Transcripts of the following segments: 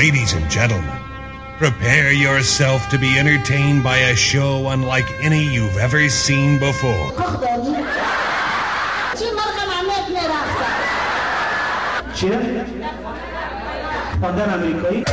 Ladies and gentlemen, prepare yourself to be entertained by a show unlike any you've ever seen before. چیه؟ خواندن امریکایی؟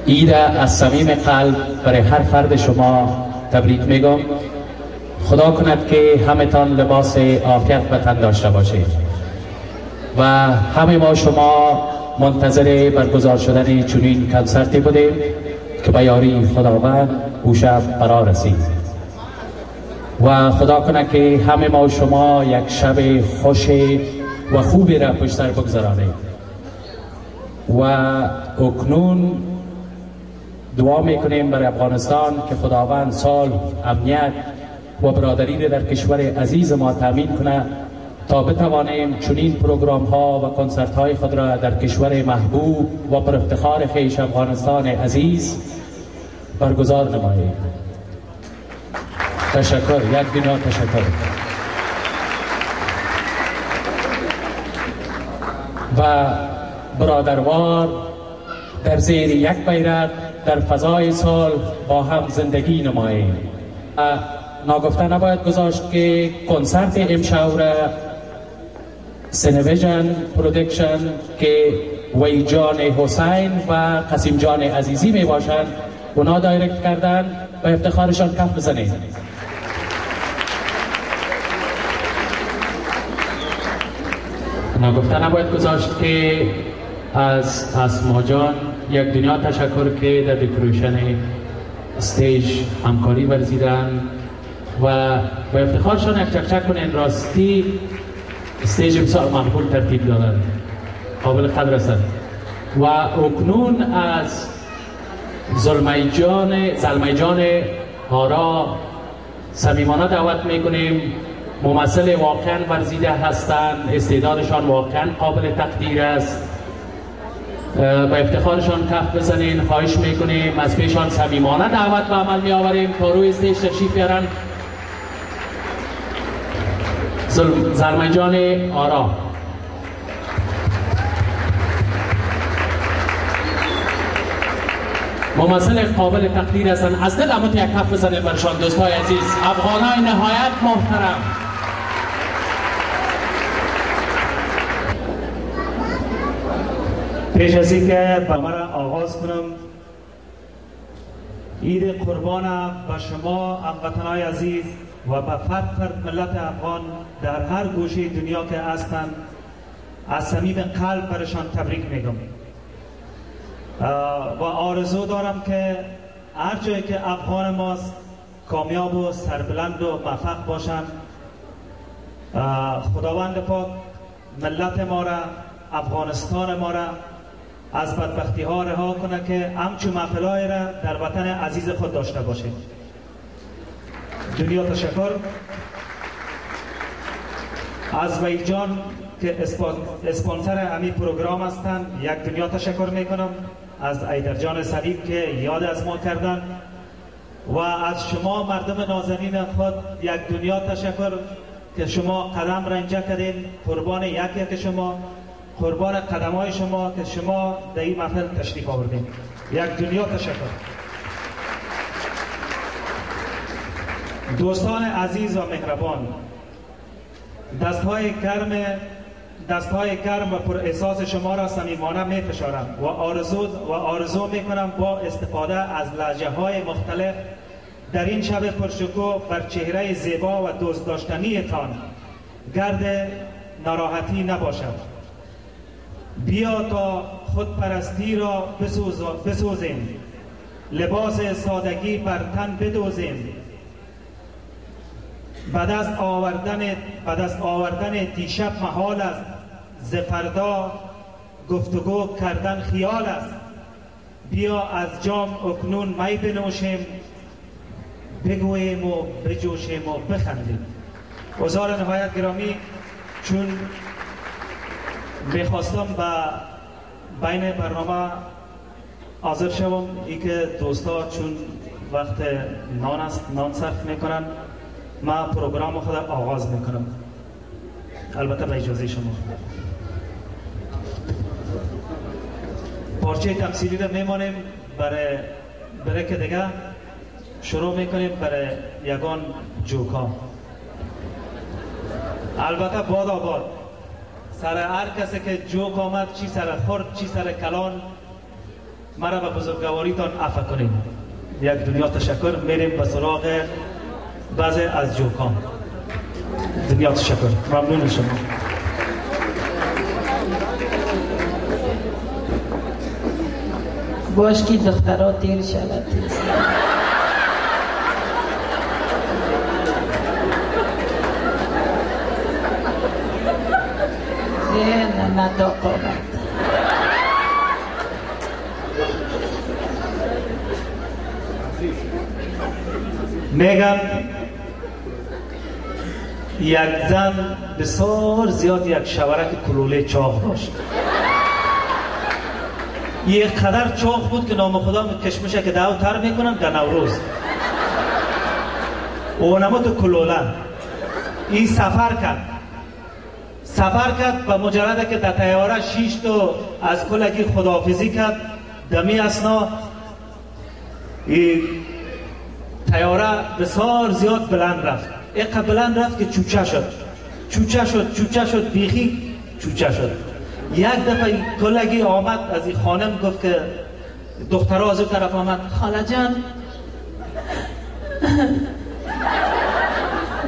عید از صمیم قلب برای هر فرد شما تبریک میگم. خدا کند که همتان لباس عافیت به تن داشته باشید و همه ما شما منتظر برگزار شدن چنین کنسرتی بودیم که به یاری خداوند او شب فرا رسید و خدا کند که همه ما شما یک شب خوش و خوبی را پشت سر بگذرانید و اکنون دعا میکنیم برای افغانستان که خداوند صلح، امنیت و برادری را در کشور عزیز ما تامین کنه تا بتوانیم چنین پروگرام ها و کنسرت های خود را در کشور محبوب و پر افتخار خویش افغانستان عزیز برگزار نماییم. تشکر، یک دنیا تشکر. و برادروار در زیر یک بیرق در فضای سال با هم زندگی نماییم. ناگفته نباید گذاشت که کنسرت امشب را سینویژن پرودکشن که وی جان حسین و قاسم جان عزیزی می باشند اونا دایرکت کردن و افتخارشان کف بزنید. ناگفته نباید گذاشت که از اسما جان یک دنیا تشکر که در دکوریشن استیج همکاری ورزیدن و با افتخارشان یک چکچک کنین. راستی استیج بسیار مقبول ترتیب دادن، قابل قدر است. و اکنون از زلمی جان آرا صمیمانه دعوت میکنیم. ممثل واقعا ورزیده هستند، استعدادشان واقعا قابل تقدیر است. با افتخارشان کف بزنین. خواهش میکنیم از پیشان صمیمانه دعوت به عمل می آوریم تا روی استیج تشریف بیارن. زلمی جان آرا. ممثل قابل تقدیر هستند. از دل امت یک کف بزنین برشان دوستای عزیز، افغانای نهایت محترم. پیش از اینکه برنامه را آغاز کنم، عید قربان به شما هموطنان عزیز و به فرد ملت افغان در هر گوشه دنیا که هستند از صمیم قلب برشان تبریک میگم و آرزو دارم که هر جایی که افغان ماست کامیاب و سربلند و موفق باشند. خداوند پاک ملت ما را، افغانستان ما را از بدبختی ها رها کنه که همچون محفلای را در وطن عزیز خود داشته باشیم. دنیا تشکر. از وی جان که اسپانسر همین پروگرام هستند یک دنیا تشکر میکنم. از ایدر جان صلیب که یاد از ما کردن و از شما مردم نازنین خود یک دنیا تشکر که شما قدم را اینجا کردین. قربان یک شما، قربان قدم های شما که شما در این محفل تشریف آوردین. یک دنیا تشکر. دوستان عزیز و مهربان، دستهای گرم و پر احساس شما را صمیمانه می فشارم و آرزو می کنم با استفاده از لهجه های مختلف در این شب پرشکوه بر چهره زیبا و دوست داشتنی تان گرد ناراحتی نباشد. بیا تا خودپرستی را بسوزیم، لباس سادگی بر تن بدوزیم، به دست آوردن دیشب محال است، ز فردا گفتگو کردن خیال است. بیا از جام اکنون می بنوشیم، بگوییم و بجوشیم و بخندیم. حضار نهایت گرامی، چون میخواستم به بین برنامه حاضر شوم، ای که دوستا چون وقت نان است نان صرف میکنن، ما پروگرام خود آغاز میکنم، البته به اجازه شما. پارچه تمثیلی رو میمانیم برای که دیگه شروع میکنیم برای یگان جوکا. البته باد آباد سر هر کسی که جوک آمد، چی سر خورد چی سر کلان، مرا به بزرگواریتان عفو کنید. یک دنیا تشکر. میریم به سراغ بعضی از جوکان. دنیا تشکر. ممنون شما. باش که دخترها دیر شود. نه داقابت میگم یک زن بسیار زیاد یک شورک کلوله چاق داشت. یک قدر چاق بود که نام خدا کشمشه که دعو تر میکنن در نوروز. اونما تو کلوله این سفر کرد و مجرده که در طیاره 6 تا از کلگی خداحافظی کرد. دمی اسنا این طیاره بسیار زیاد بلند رفت. اینقدر بلند رفت که چوچه شد بیخی چوچه شد. یک دفعه کلگی آمد از این خانم گفت که دخترها از اون طرف آمد، خاله جان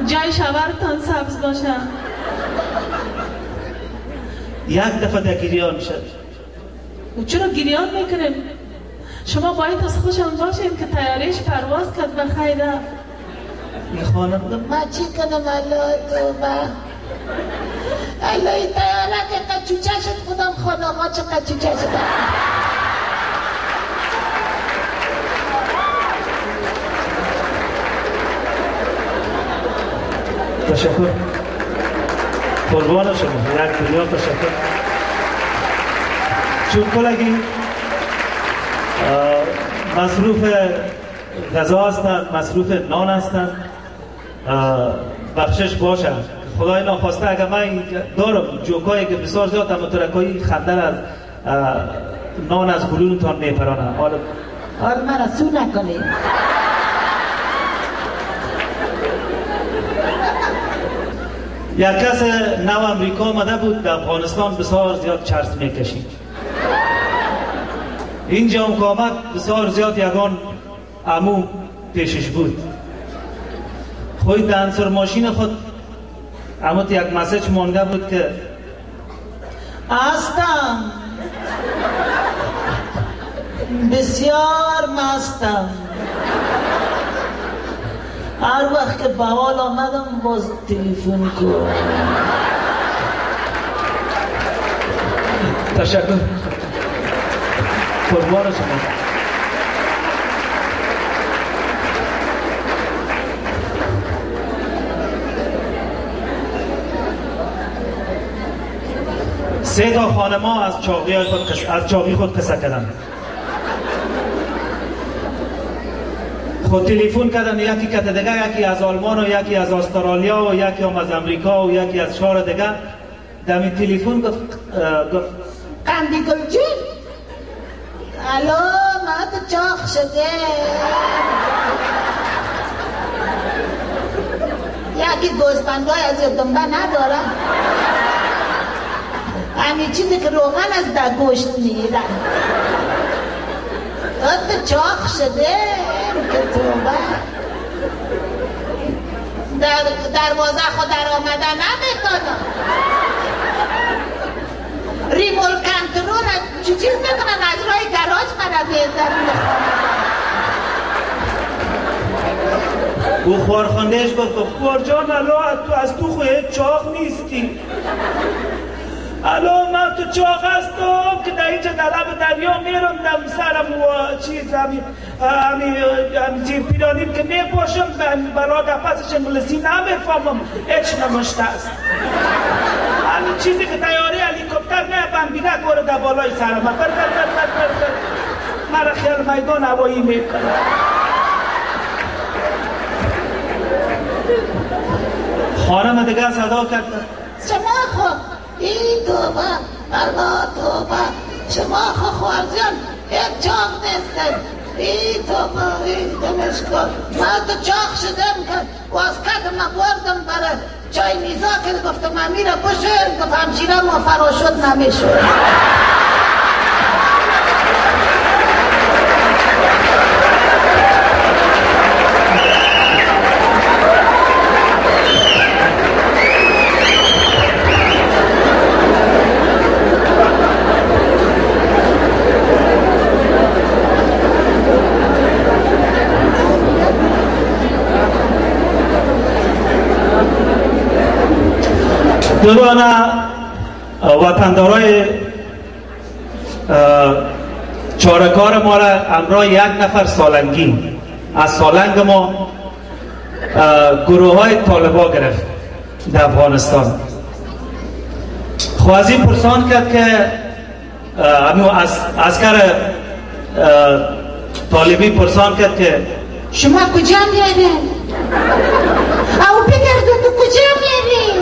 جای شوهرتان سبز باشه. یک دفعه در گریان شد. چرا گریان میکنیم؟ شما باید از خوشم باشین که تیارش پرواز کرد و خیره. این خانم گفت ما چی کنم الله توبه، الله این تیاره که قچوچه شد. خودم خدا ما چه قچوچه شد. تشکر. قربان شما. یک دنیا تشکر. چون کلگی مصروف غذا هستند، مصروف نان هستند، بخشش باشه. خدای ناخواسته اگر من دارم جوکایی که بسیار زیاد هم ترکایی خندر از نان از گلونتان میپرانه. آره مرا سو نکنی. یک کس نو امریکا آمده بود، در افغانستان بسیار زیاد چرس میکشید. اینجا هم که آمد بسیار زیاد یگان عمو پیشش بود. خود در انصر ماشین خود عموت یک مسیج مانده بود که هستم بسیار مستم، هر وقت که به حال آمدم باز تلفن کن. تشکر. قربان شما. سه تا خانما از چاقی خود قصه کردن. خود تلفن کردن، یکی کت دیگه، یکی از آلمان و یکی از استرالیا و یکی هم از امریکا و یکی از شهر دیگه. دمی تلفن گفت قندی گل جون الو ما تو چاق شده. یکی گوسفندای از دنبه نداره، همین چیزی که روغن از در گوشت میره. تو چاق شده که توبه. دروازه خود در آمده نمیکنم. ریمول کنترول چی چیز میکنن از رای گراج منو بیدن. او خوارخاندهش گفت خوار جان الان تو از تو خوی چاق نیستی. الو من تو چاق هستم که در اینجا در لب دریا میرندم سرم و چیز همی زیر پیرانیم که میپاشم برای پسش انگلیسی نمیفهمم هیچ نمشته است. همین چیزی که تیاره هلیکوپتر نه بمبینک وارد در بالای سرم مرا خیال میدان هوایی میکنه. خانم دیگه صدا کرد شما خو ای توبه الله توبه شما خو خوارزیان یک چاق نیستن ای توبه ای دمشکر من تو چاق شدم که واسکت ما بردم برای چای میزا که گفتم امیره بشویم گفت همشیره ما فراشد نمیشویم. درانه وطندارای چارکار ما را همراه یک نفر سالنگی از سالنگ ما گروه های طالبا گرفت در افغانستان. خوازی پرسان کرد که عسکر طالبی پرسان کرد که شما کجا میری؟ او بگردو تو کجا میری؟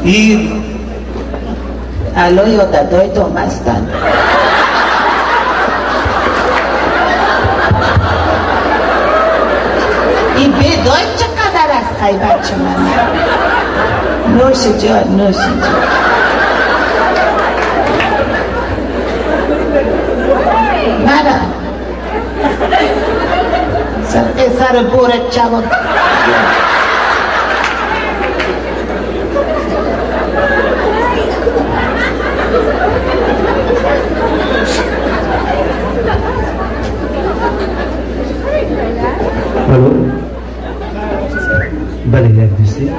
این الو یا دادای دوم هستن این بدای چقدر است خیلی بچه من نوش جان نوش جان مرا سر بورت جواب الو بله یک دوستی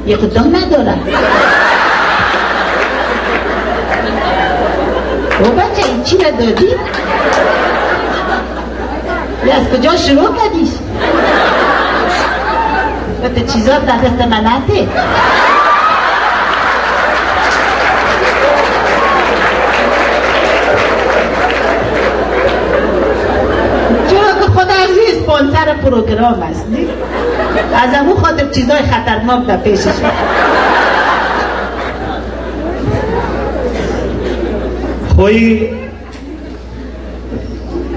یک کدام ندارم او بچه این چی را دادی؟ یا از کجا شروع کردیش؟ و تو چیزا در دست من نده اسپانسر پروگرام است نه؟ از همون خاطر چیزای خطرناک در پیشش خوی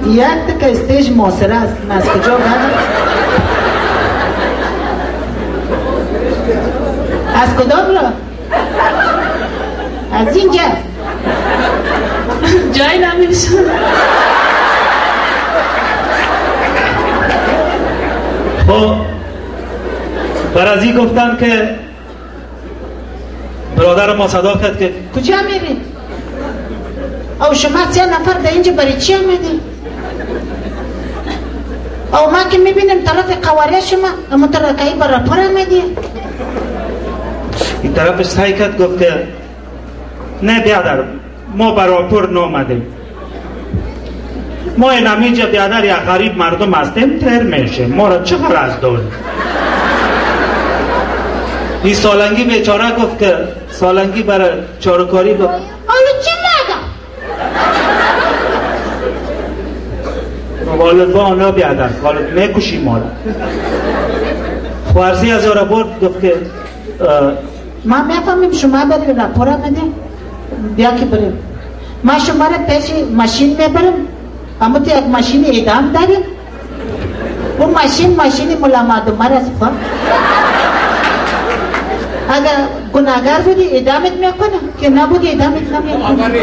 یک تک استیج محاصره است من از کجا بدم از کدام را از اینجا جای نمیشون خب برازی گفتن که برادر ما صدا کرد که کجا میری؟ او شما 3 نفر در اینجا برای چی آمدی؟ او ما که میبینم طرف قواره شما اما ترکایی برای پر آمدی؟ این طرفش سعی کرد گفت که نه بیادر ما برای پر نامدیم ما این همینجا بیادر یا غریب مردم هستیم تر میشه ما را چه غرض داریم. این سالنگی بیچاره گفت که سالنگی برای چارکاری گفت حالا چی نگم؟ والد با آنها بیادر والد میکشی ما را. خوارزی از آره برد گفت که ما میفهمیم شما برای راپور آمده بیا که بریم ما شما را پیش ماشین میبرم اما تو یک ماشین اعدام داریم اون ماشین ملا مادومر است اگر گناهگار بودی اعدامت میکنه که نبودی اعدامت نمیکنه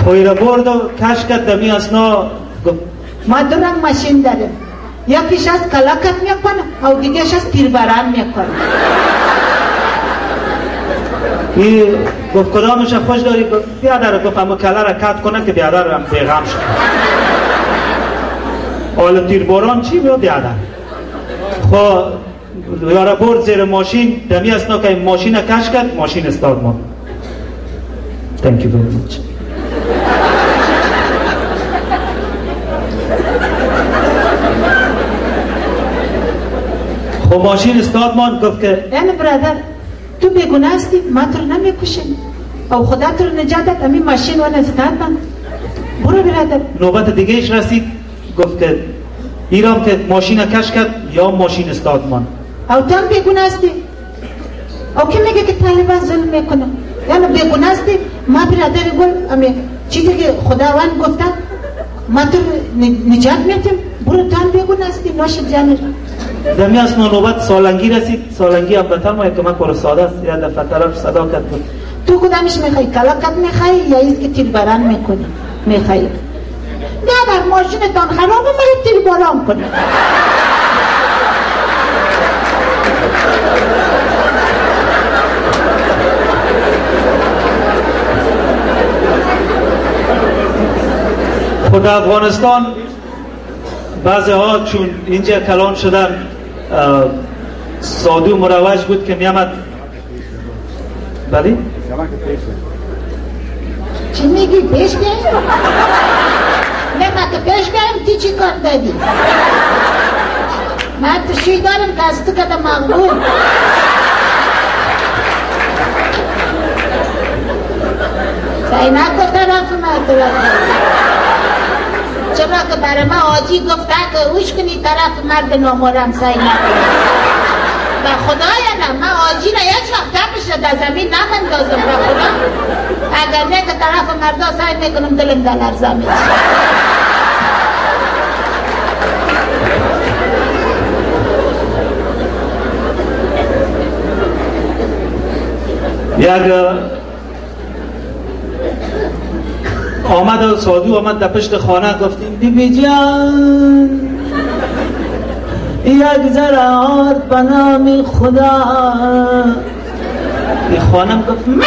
خوی را برد و کش کرد دمی اسنا ما 2 رنگ ماشین داریم یکیش از کلاکت میکنه و دیگهش از تیربران میکنه این گفت کدامش خوش داری بیادر گفت اما کله را کت کنه که بیادر هم بیغم شد حالا تیرباران چی بود بیادر خب یارا برد زیر ماشین، دمی اسنا که ماشین کش کرد، ماشین استاد ما. Thank you very much. خب ماشین استاد ما گفت که یعنی برادر تو بیگونه هستی، من تو رو نمیکشم او خدا تو رو نجات داد، امی ماشین و استاد من برو برادر. نوبت دیگه ایش رسید، گفت که ایرام که ماشین کش کرد یا ماشین استاد من. او تو هم بیگونه هستی، او که میگه که طالبان ظلم میکنه، یعنی بیگونه هستی. ما برادر گل امی چیزی که خداوند گفته ما تو نجات میتیم، برو تو هم بیگونه هستی، نوش جانر. دمی از نوبت سالنگی رسید. سالنگی البته ما که من پر ساده است، یا دفعه طرف صدا کرد بود. تو کدامش میخوای؟ کلاکت میخوای یا ایست که تیر باران میکنی میخوای؟ نه در ماشینتان خرابه ما تیر باران کنی. خود افغانستان بعضی ها چون اینجا کلان شدن، سادو مروج بود که میامد. بله؟ چی میگی؟ پیش گیم؟ نه ما که پیش گیم تی چی کار دادی؟ من تشوی دارم که از تو کده مغبول. سینک به طرف ما چرا که برای ما آجی گفته که اوش کنی طرف مرد نامورم سینک. به خدای نه من آجی را یک وقت کپش در زمین نمندازم. به خدا اگر نه که طرف مردا سعی میکنم دلم در لرزه میشه. یک آمد سادو آمد در پشت خانه، گفتیم بیبی جان یک زرعات به نام خدا. این خانم گفت من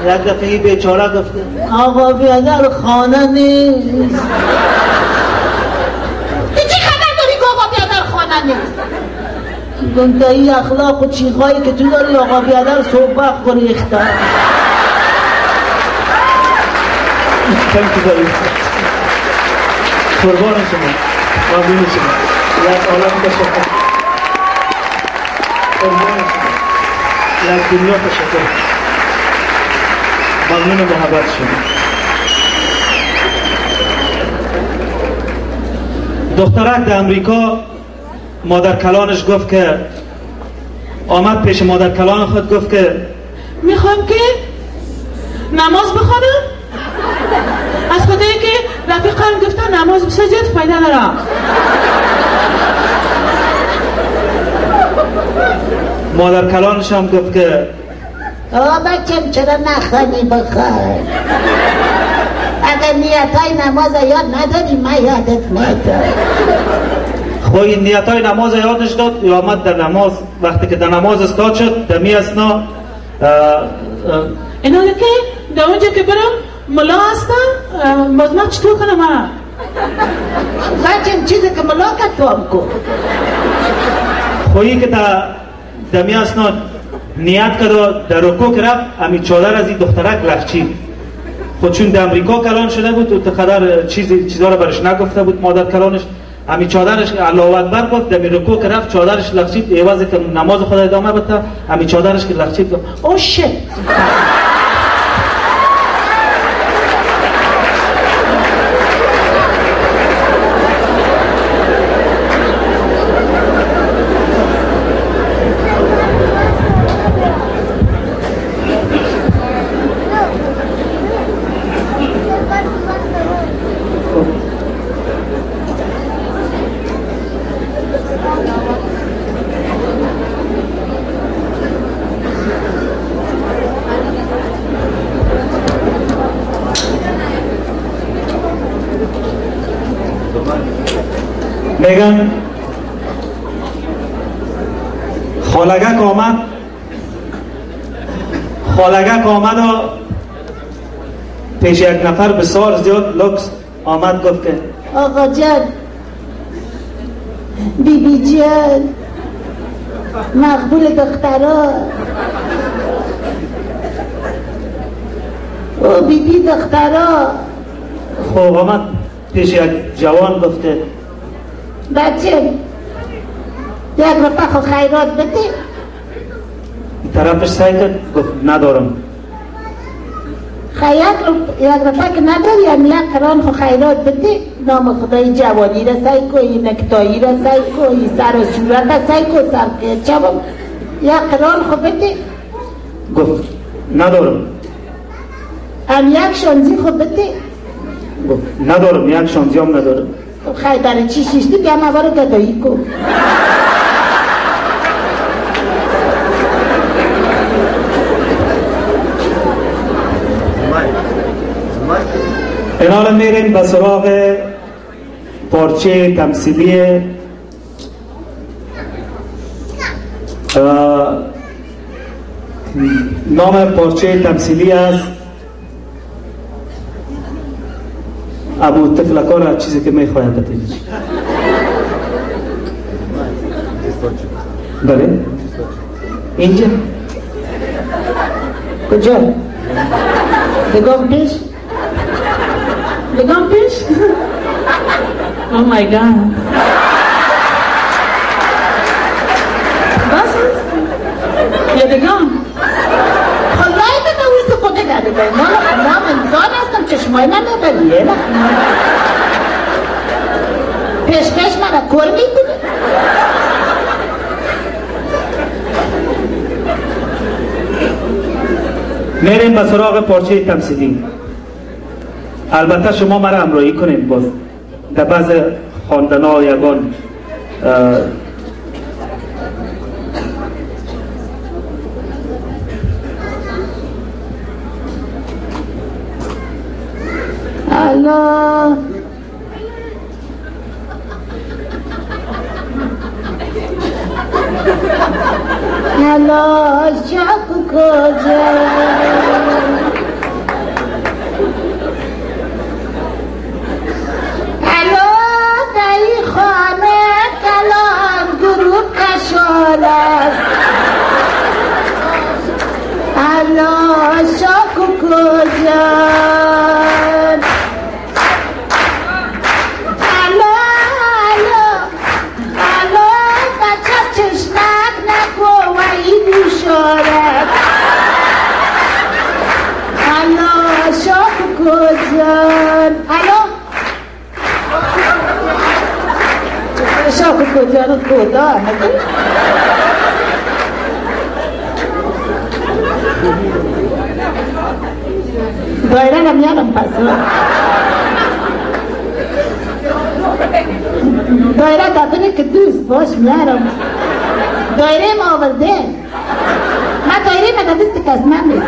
یک دفعه بیچاره گفته آقا بیادر خانه نیست. تو چی خبر داری که آقا بیادر خانه نیست؟ گفته ای اخلاق و چیخایی که تو داری آقا بیادر صبح گریخته. قربان شما، ممنون شما. یک عالم تشکر، قربان شما، یک دنیا تشکر، ممنون محبت شما. دخترک در امریکا مادر کلانش گفت که آمد پیش مادر کلان خود گفت که میخوام که نماز بخوانم. از خدایی که رفیقان گفتن نماز بسه زیاد فایده داره. مادر کلانش هم گفت که بچم چرا نخوانی بخوای؟ اگر نیتای نماز یاد نداری من یادت میدم. خوی نیتای نماز یادش داد. یا آمد در نماز، وقتی که در نماز استاد شد دمی اسنا اینا که در اونجا که برم ملا هستم بازمت چطور کنم من؟ بچم چیزی که ملا کد تو هم کن. خویی که دمی اسنا نیت کرد در رکوع رفت، امی چادر از این دخترک لخچید. خود چون در امریکا کلان شده بود و تقدر چیزا رو برش نگفته بود مادر کلانش، امی چادرش الله اکبر گفت، در رکوع رفت چادرش لخچید. ایوازی که نماز خدا ادامه بده امی چادرش که لخچید گفت او شت. میگن خالگک آمد و پیش یک نفر بسیار زیاد لکس آمد گفت که آقا جان، بیبی جان، مقبول دخترها، او بیبی دخترها. خب آمد پیش یک جوان گفته بچه یک رفع خو خیرات بده. این طرفش سعی کرد گفت ندارم. یک رفع که نداری هم یک قران خو خیرات بده. نام خدای جوانی را سعی کنی، نکتایی را سعی کنی، سر و صورت را سعی کن، سر چبم یک قران خو بده. گفت ندارم. هم یک شانزی خو بده. گفت ندارم، یک شانزی هم ندارم. خیلی برای چی شیشتی بیا موارو گدایی کن. این حالا میریم به سراغ پارچه تمثیلی نام پارچه تمثیلی است ابو تفلکار. چیزی که میخواید بتیجی بله اینجا کجا؟ بگم پیش؟ بگم پیش؟ Oh my God. بس یا بگم خدای به نویس خود داده باید من انسان هستم چشمای من نبریه پیش من را کل میکنه. میریم به سراغ پارچه تمثیلی. البته شما مرا همراهی کنید. باز در بعض خواندن‌ها یگان الله الله شاک کجا Allah şaku kocan Allah kaçak çeşmek ne kovayı düşaret Allah şaku kocan şaku kocanı koda دایره نمیارم پس دایره دادنه که دوست باش میارم دایره ما آورده من دایره ما دادست که از من بید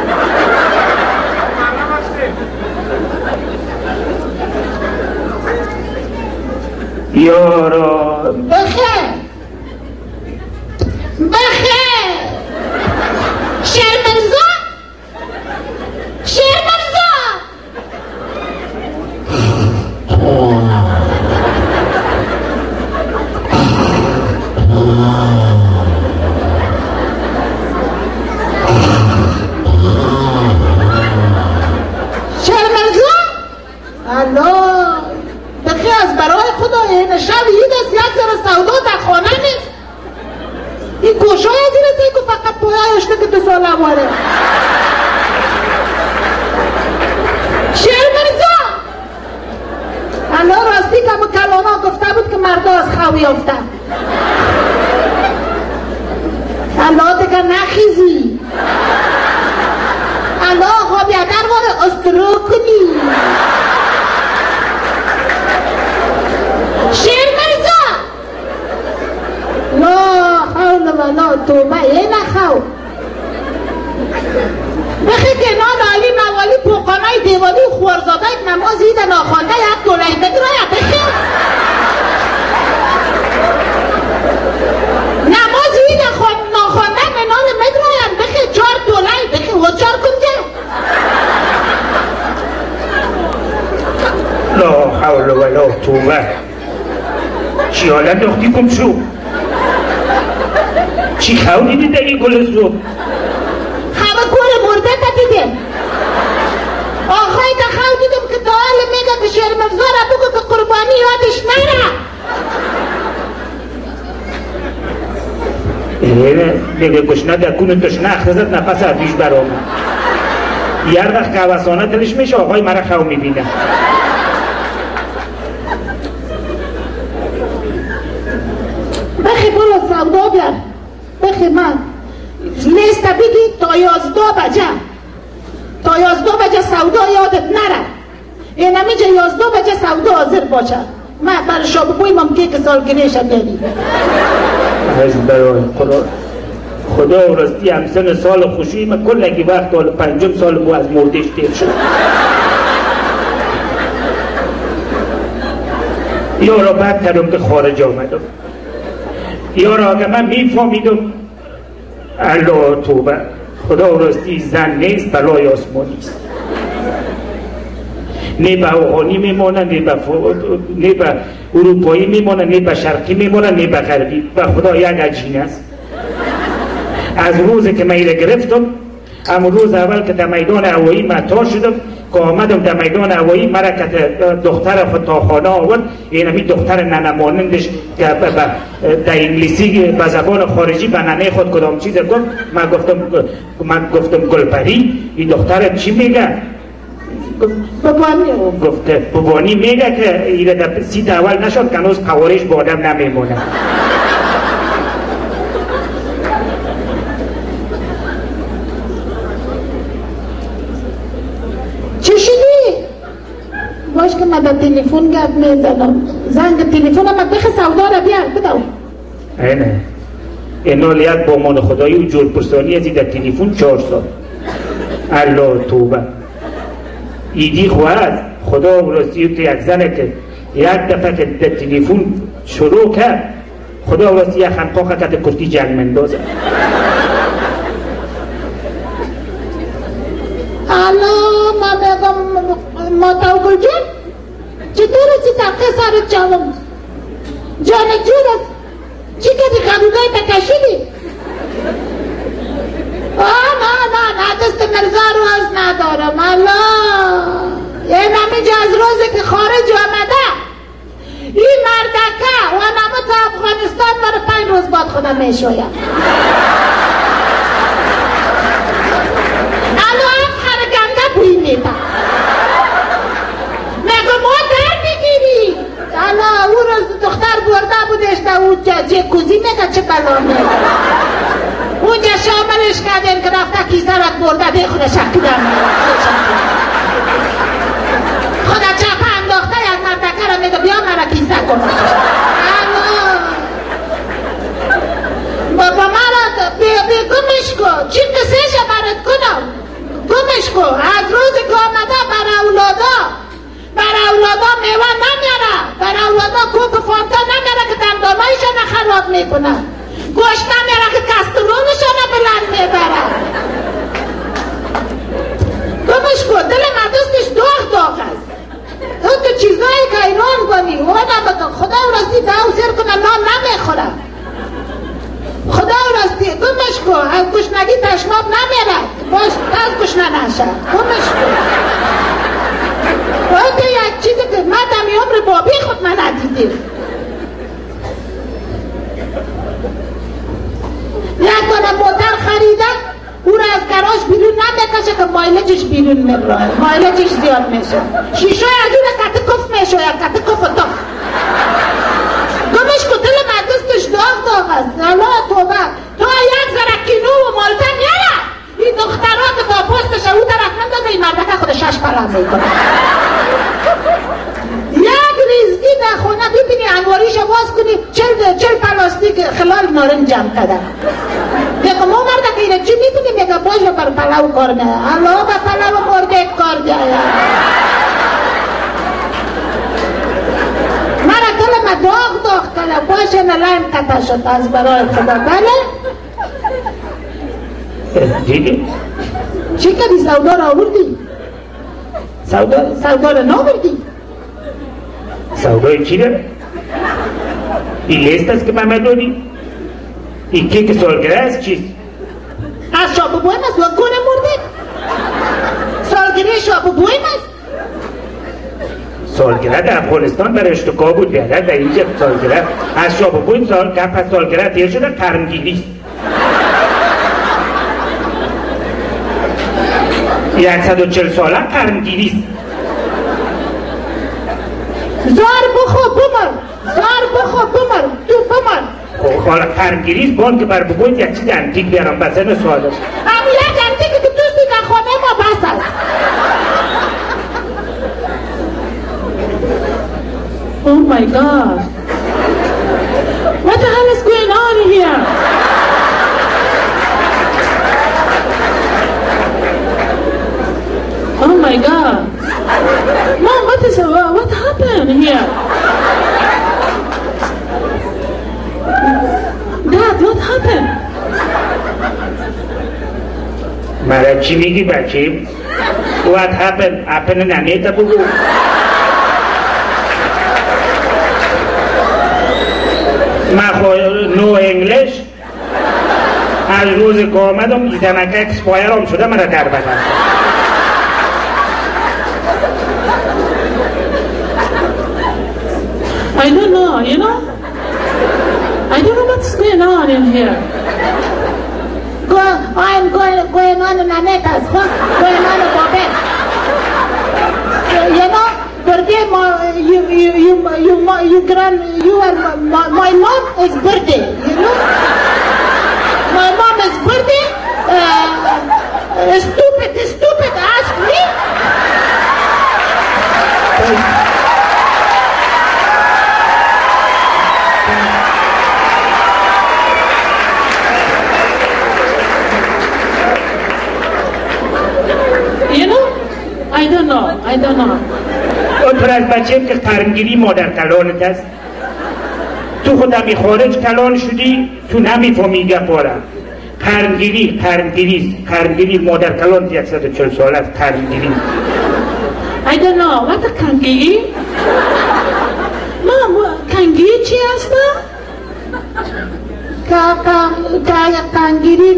یارا بخیر شرمرزا دوچار کنجا لا حول ولا توبه چی حالت اختی کم شو چی خواهی دیده این گل زوب همه گل مرده تا دیدم آخوی تا خواهی دیدم که دعال میگه که شیر مفزاره بگو که قربانی یادش نره دیگه گشنه در کون تشنه اخزد نفس عبیش برام یه وقت که عوضانه دلش میشه آقای مرا خواهی میبینه بخی برو سودا بیار بخی من لیست بگی تا 11 بجه سودا یادت نره این همیجه 11 بجه سودا حاضر باشه من برای شاب بویم هم که سالگریش بیاری از برای خدا و راستی همسن سال خوشی من کلگی وقت حال 5 سال مو از مردش دیر شد یا را بعد کردم که خارج آمدم یا را اگه من میفهمیدم الله توبه خدا و راستی زن نیست بلای آسمانی است نه به اوهانی میمانه نه به اروپایی میمانه نه به شرقی میمانه نه به غربی و خدا یک عجین است از روزی که من گرفتم اما روز اول که در میدان هوایی مطرح شدم که آمدم در میدان هوایی مرا که دختر فتاخانه آورد این همی دختر ننمانندش که در انگلیسی به زبان خارجی به ننه خود کدام چیز گفت من گفتم گلپری این دختر چی میگه گفته بابانی میگه که ایره در سیت اول نشد که هنوز قوارش با آدم نمیمونه چی شدی؟ باش که من به تلیفون گفت میزنم زنگ تلیفون هم بخی سودا را بیار بدو اینه اینالیت با مان خدایی و جور پرسانی ازی در تلیفون 4 سال الله توبه ایدی خواهد خدا و راستی تو یک زنه که یک دفعه که در تلیفون شروع کرد خدا و راستی یک خنقاقه که در کرتی جنگ مندازه الو من بگم ماتاو گل جان چطور سی تقه سر جوام جان جور است چی که دی خبیبای تکشیدی نه دست مرزا رو از ندارم الله این همیجا از روزی که خارج آمده این مردکه و نمو تا افغانستان برای 5 روز بعد خودم میشویم بوی میده مگه مادر میگیری الا او روز دختر برده بودش تا او جکوزی میگه چه بلا میگه اونجا شاملش کردن که رفته کیسه را برده به خودش اکیدم خدا چپه انداخته یک مردکه را میگه بیا مرا کیسه کنه بابا مرا گمش کن چی قصهش برات کنم گمش کن از روزی که آمده برای اولادا میوه نمیاره برای اولادا کوک فانتا نمیاره که دندانایشان خراب میکنه گوشت نمیاره که کسترونشان بلند میبره گمش کن دل مدستش داغ است اون که چیزایی که ایران کنی خدا و راستی داو زیر کنه نام نمیخوره خدا راستی گمش کن از گشنگی تشناب نمیره باش از گشنه نشه گمش کن باید یک چیزی که من دمی عمر بابی خود من ندیدیم یک دانه موتر خریدن او را از گراژ بیرون نمیکشه که مایلجش بیرون میبره مایلجش زیاد میشه شیشه از اون کت کف میشه یا کت کف تا گمش کن دل مدستش داغ است الله توبه تو یک زرکینو و مالته میره این دخترها که تا پستش او طرف نندازه این مردکه خود 6 پرم میکنه یک ریزگی در خونه ببینی انواریش باز کنی 40 پلاستیک خلال نارنج جمع کده میگه مو مردکه اینه چی میکنی میگه باشه بر پلاو کار نه الله به پلاو مرده کار بیاید مرا دل ما داغ کنه باشه نلایم قطع شد از برای خدا بله دیدی چی کردی؟ سودا را آوردی؟ سودا را ناوردی؟ سودای چی ده؟ این لیست است که من دادی؟ این کیک سالگره است چیست؟ از شاب بویم است و گونه مرده؟ سالگره شاب بویم است؟ سالگره در افغانستان برای اشتکا بود بیادر در اینجا سالگره از شاب بویم پس سالگره تیر شده قرنگیری است 140 ساله قرنگیری است زار بخو بمر تو بمر خب حالا قرنگیری است بان که بر بگوید یک چیز انتیک بیارم بسن سوالش هم یک انتیکی که دوستی که خانه ما بس است Oh my God. What the hell is going on here? Oh my God. Mom, what happened here? Dad, what happened? مرا چی میگی بچه؟ What happened نمیتا بگو من نو انگلیش از روز که آمدم ایدنکه اکسپایر هم شده مرا در بدن I don't know, you know? I don't know what's going on in here. I'm going on in Aneta's, going on in Bobet. You know? Birthday, my mom is birthday, you know? My mom is birthday, stupid, ask me. You know? I don't know. اون پر از بچه که قرنگیری مادر کلانت است تو خود همی خارج کلان شدی تو نمیفهمی گپارا قرنگیری مادر کلان 140 سال است قرنگیری I don't know what a قرنگیری مام قرنگیری چی است قرنگیری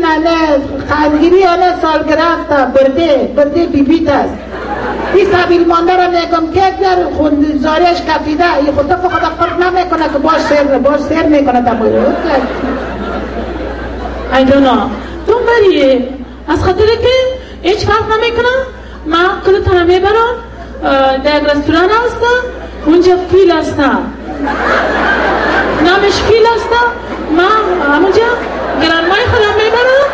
قرنگیری سالگرد است برده بیبیت است این سبیل مانده را میگم که در زارش کفیده این خود فرق نمیکنه که باش سیر میکنه I don't know don't worry از خاطر که هیچ فرق نمیکنه من کلتان میبرم در رستوران هستم اونجا فیل هستم نامش فیل هستم من همونجا گرانمای خودم میبرم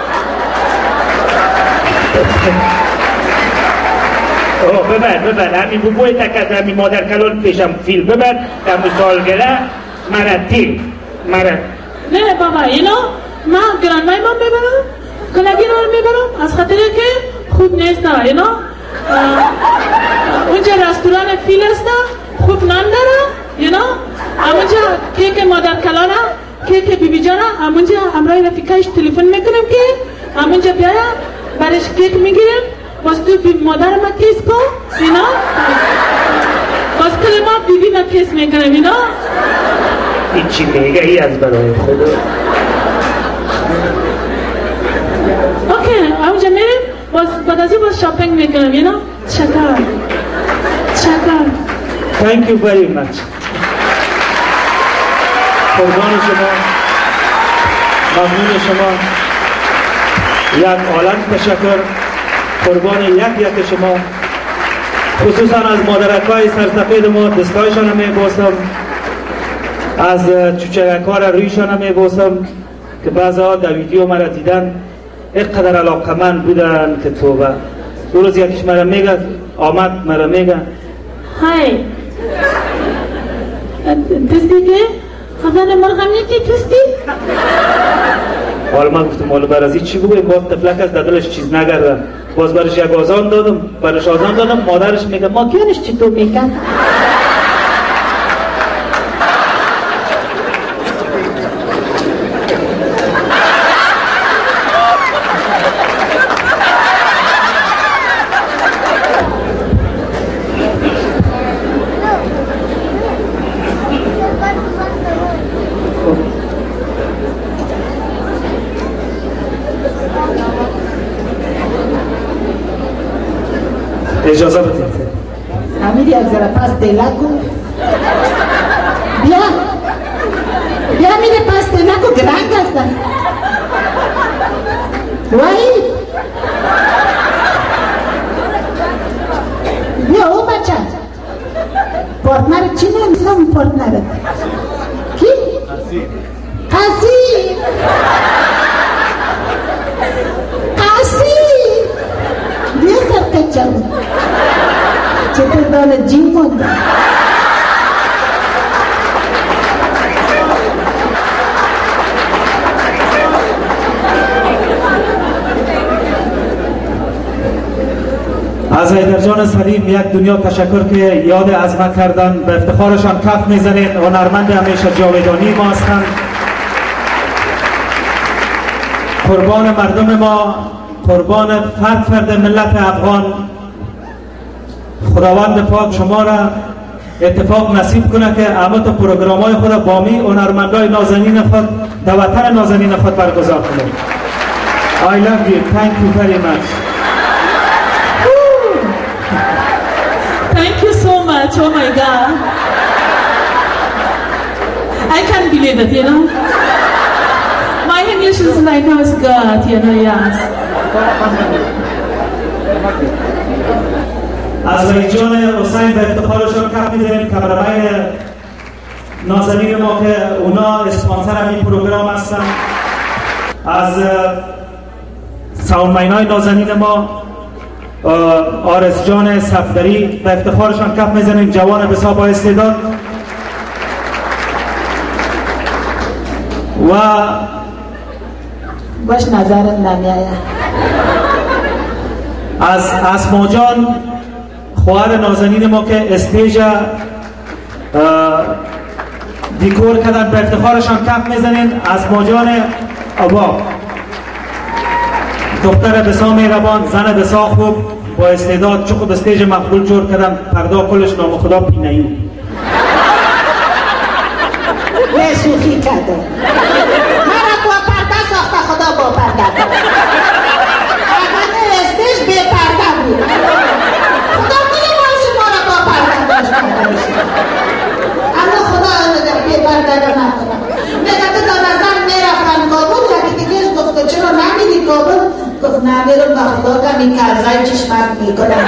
ببر همین بوی تک از همین مادر کلان پیشم فیل ببر در مسالگره مرا نه بابا اینو من گرانمای من میبرم کلگی رو میبرم از خاطر که خوب نیست اینو اونجا رستوران فیل است خوب نان داره اینو همونجا کیک مادر کلانه کیک بیبی جانه همونجا همراه رفیقایش تلفن میکنم که همونجا بیایا برش کیک میگیرم باز تو مادر ما کیس کن اینا باز کل ما بیبی ما کیس میکنم اینا این چی میگه ای از برای خدا اوکی همونجا میریم باز بعد از این باز شاپینگ میکنم اینا شکر Thank you very much قربان شما ممنون شما یک عالم تشکر قربان یک شما خصوصا از مادرکای سرسفید ما دستایشان هم میبوسم از چوچک‌ها را رویشان هم میبوسم که بعضا در ویدیو مرا دیدن اینقدر علاقمند بودن که توبه دو روز یکیش مرا میگه آمد مرا میگه های تستی که خبر مرغم یکی تستی حالا من گفتم حالا برازی چی بگویم باز تفلک از دلش چیز نگردم باز برش یک آزان دادم مادرش میگه ما کنش چی تو میکن اجازه بدید امیر یک ذره پس دلک کن. بیا میره پس دلک و گرنگ هستن. وحید بیا او بچه پارتنر چی نمیستم پارتنر کی؟ قصیر بیا سرکت جمع چطور دانه جیم مونده از حیدر جان سلیم یک دنیا تشکر که یاد عظمت کردن، به افتخارشان کف میزنید. هنرمند همیشه جاودانی ما هستند. قربان مردم ما، قربان فرد ملت افغان. خداوند پاک شما را اتفاق نصیب کنه که همه تا پروگرام‌های خود با می هنرمندای نازنین خود در وطن نازنین خود برگزار کنید. I love you. Thank you very much. Thank you so much. Oh my God. I can't believe it, you know. My English is like, oh, it's God, you know, yes. از رئیس جان حسین به افتخارشان کف می‌زنیم. کمربین نازنین ما که اونا اسپانسر همین پروگرام هستن. از ساونمینای نازنین ما آرس جان صفدری به افتخارشان کف می‌زنیم. جوان بسیار با استعداد. و باش نظرت نمیآید. از اسما جان خواهر نازنین ما که استیج دیکور کردن به افتخارشان کف میزنین. اسما جان آبا دختر بسیار مهربان، زن بسیار خوب با استعداد، چه خود استیج مقبول جور کردن. پردا کلش نام خدا پینایو شوخی کرده. من با پرده ساخته، خدا با پرده اگر استیج بی پرده بود. خدا کنه باشه ما را با پرده داشت کنه. اما خدا بی پرده را نکنه. میگه تو دانه زن میرفتن کابل، یکی دیگه گفت چرا نمیری کابل؟ گفت نمیرم به خدا که این کرزای چشمک میکنم.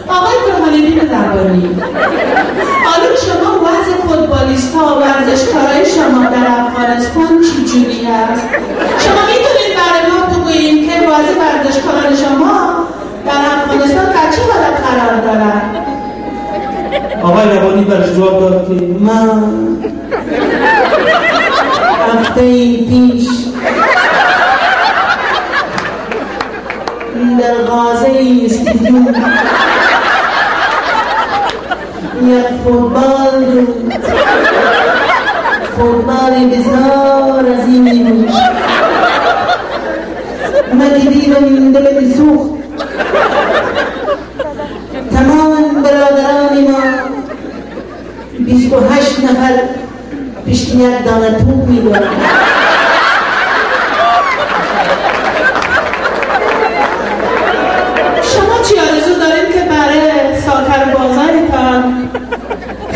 آقای برهان‌الدین دربانی، حالا شما وضع فوتبالیست‌ها و ورزشکارای شما در افغانستان چجوری است؟ شما میتونید برای ما بگویید که وضع ورزشکاران شما در افغانستان در چه حالت قرار دارد؟ آقای روانی برش جواب داد که من هفته پیش در غازه استیدیوم یک فوتبال بسیار عظیمی بود. من که دیدم دلم سوخت. تمام برادران ما 28 نفر پشت یک دانه توپ می‌دارند.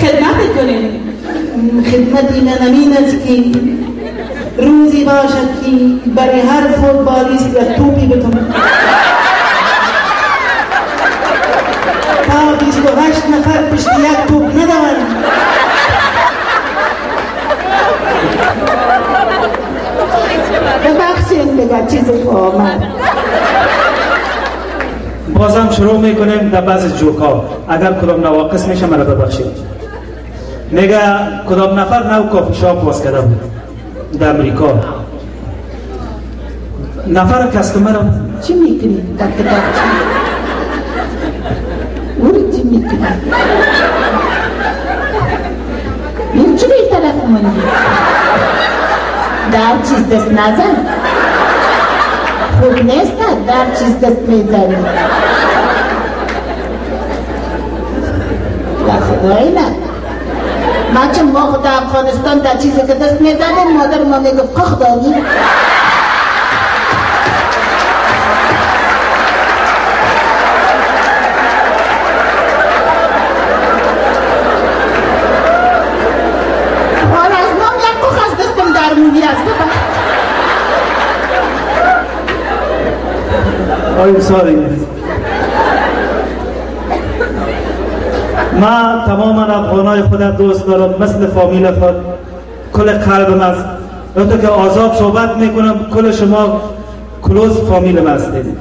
خدمت کنید. خدمتی من امین است که روزی باشد که برای هر فوتبالیست یک توپی بتونم تا 28 نفر پشت یک توپ ندارند. ببخشید بگه چیزی آمد. بازم شروع میکنیم در بعض جوکا. اگر کدام نواقص میشه مرا ببخشید. میگه کدام نفر نو کافی شاپ باز کرده بود در امریکا. نفر کستومر چی میکنی؟ میکنی این چی به این طرف مونی در چیز دست نزن خوب نیست در چیز دست میزنی یا خدایی نه من چون ما خود افغانستان در چیزی که دست میزنیم مادر ما میگفت کخ داری حال از ما یک کخ از دستم در موگی است آیم ساری ما تماما افغانای خودت دوست دارم مثل فامیل خود کل قلبم است وقتی که آزاد صحبت میکنم کل شما کلوز فامیلم هستید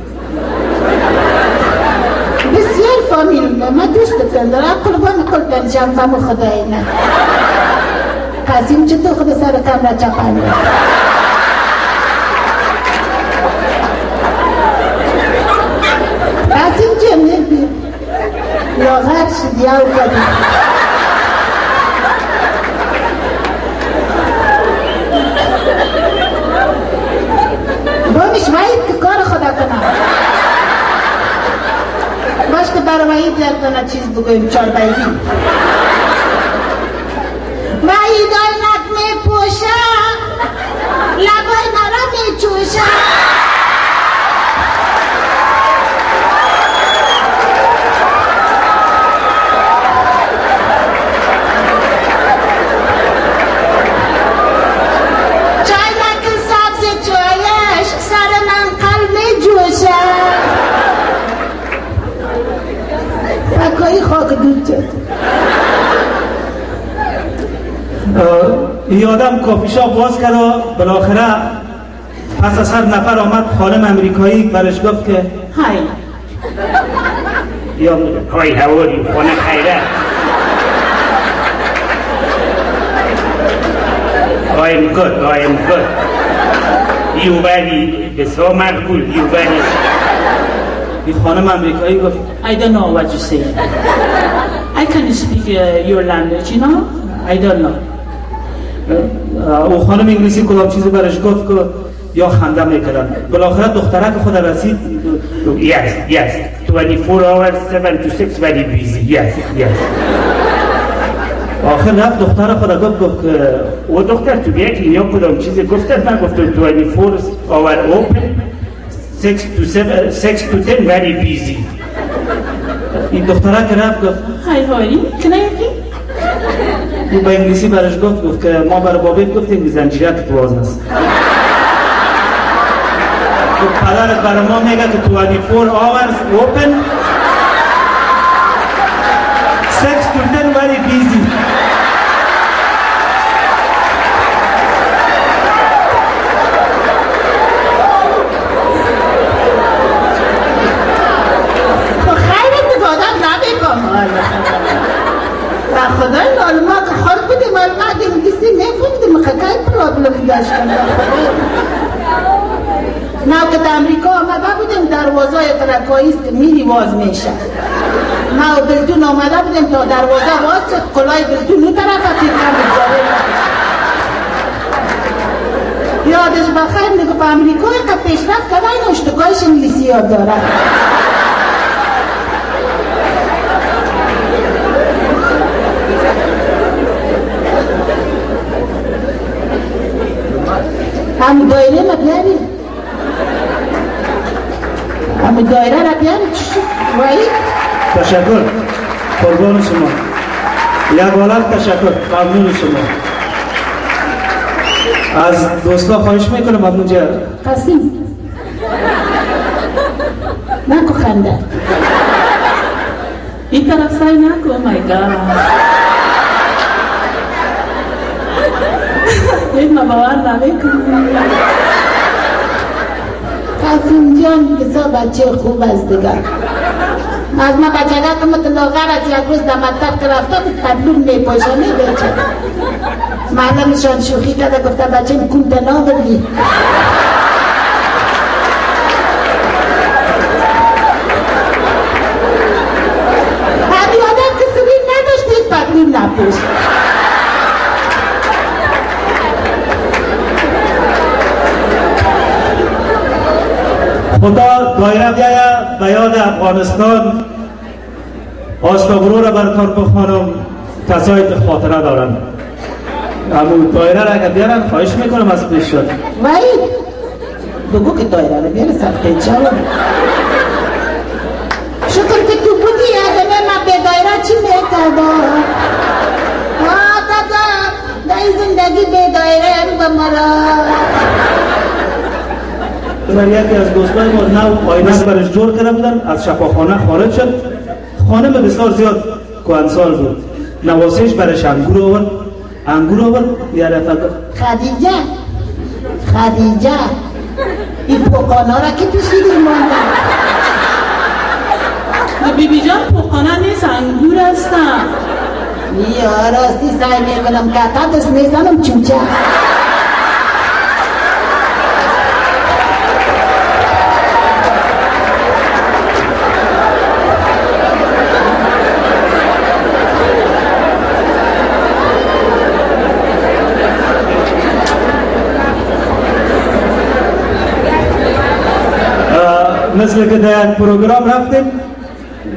بسیار فامیل من دوستتون دارم قربان کل جنبم خدای نه قاسم چطور خود سر کمره چپنده قاسم جمعه لاغر شدی او کدی بامش وحید که کار خدا کنم باش که برای وحید لردانه چیز بگویم چار بیدی وحید آینک می پوشه لبای مرا می چوشه خاک دود شد این آدم کافی شاپ باز کرد و بالاخره پس از هر نفر آمد خانم امریکایی برش گفت که های یا های هواری خانه خیره I'm good you very so مقبول you very این خانم امریکایی گفت I don't know what you say. I can speak your language, you know? I don't know. او خانم انگلیسی کدام چیزی برش گفت که یا خنده میکردن بالاخره دخترک خود رسید yes 24 hours 7 to 6 very busy yes آخر رفت دختر خود گفت که او دختر تو بیه کلینیا کدام چیزی گفت من گفت 24 hour open 6 to 10 very busy این دختره که رفت گفت Hi, honey. Can I help you? او با انگلیسی برش گفت که ما برای بابیت گفتیم زنجیرک تو باز است پدرت برای ما میگه که 24 hours open 6 to 10 very busy خدای نالما که خود بودیم علماء انگلیسی میفهمدیم خدای پرابلم داشتن ما که در امریکا آمده بودیم دروازه ترکاییست که میری باز میشه ما بلدون آمده بودیم تا دروازه باز شد کلای بلدون اون طرف تیرکم بگذاره یادش بخیر میگفت امریکا که پیشرفت کرده این اشتگاهش انگلیسی یاد داره هم دایره ما بیاری هم دایره را بیاری چی شد؟ وحید؟ تشکر قربان شما یک والد تشکر ممنون شما از دوستا خواهش میکنم ممنون جا قاسم نکو خنده این طرف سعی نکن oh my god این ما باور نمیکنم قاسم جان بسا بچه خوب است دیگر از ما بچگاه که متلاغر از یک روز در مطب که رفته بود پدلون میپاشنه بچه معلمشان شوخی کرده گفته بچه کنتنا بردی هدی پوش. خدا دایره بیاید به یاد افغانستان آستابرو را براتان بخوانم کسایی که خاطره دارن. امو دایره را اگر بیارن خواهش میکنم از پیش شد. وحید بگو که دایره را بیاره سخته چاوم. شکر که تو بودی یادمه من به دایره چی میکردم. دادا دای زندگی به دایره با مرا. یکی از دوستای ما نو آینه برش جور کرده بودن، از شفاخانه خارج شد. خانم بسیار زیاد کهنسال بود. نواسیش برش انگور آورد یه رفت خدیجه این پوکانا را که پیشیدی مانده. بیبی جان پوکانا نیست انگور هستم. یا راستی سعی میکنم که تا دست نیزنم چوچه. مثل که در پروگرام رفتیم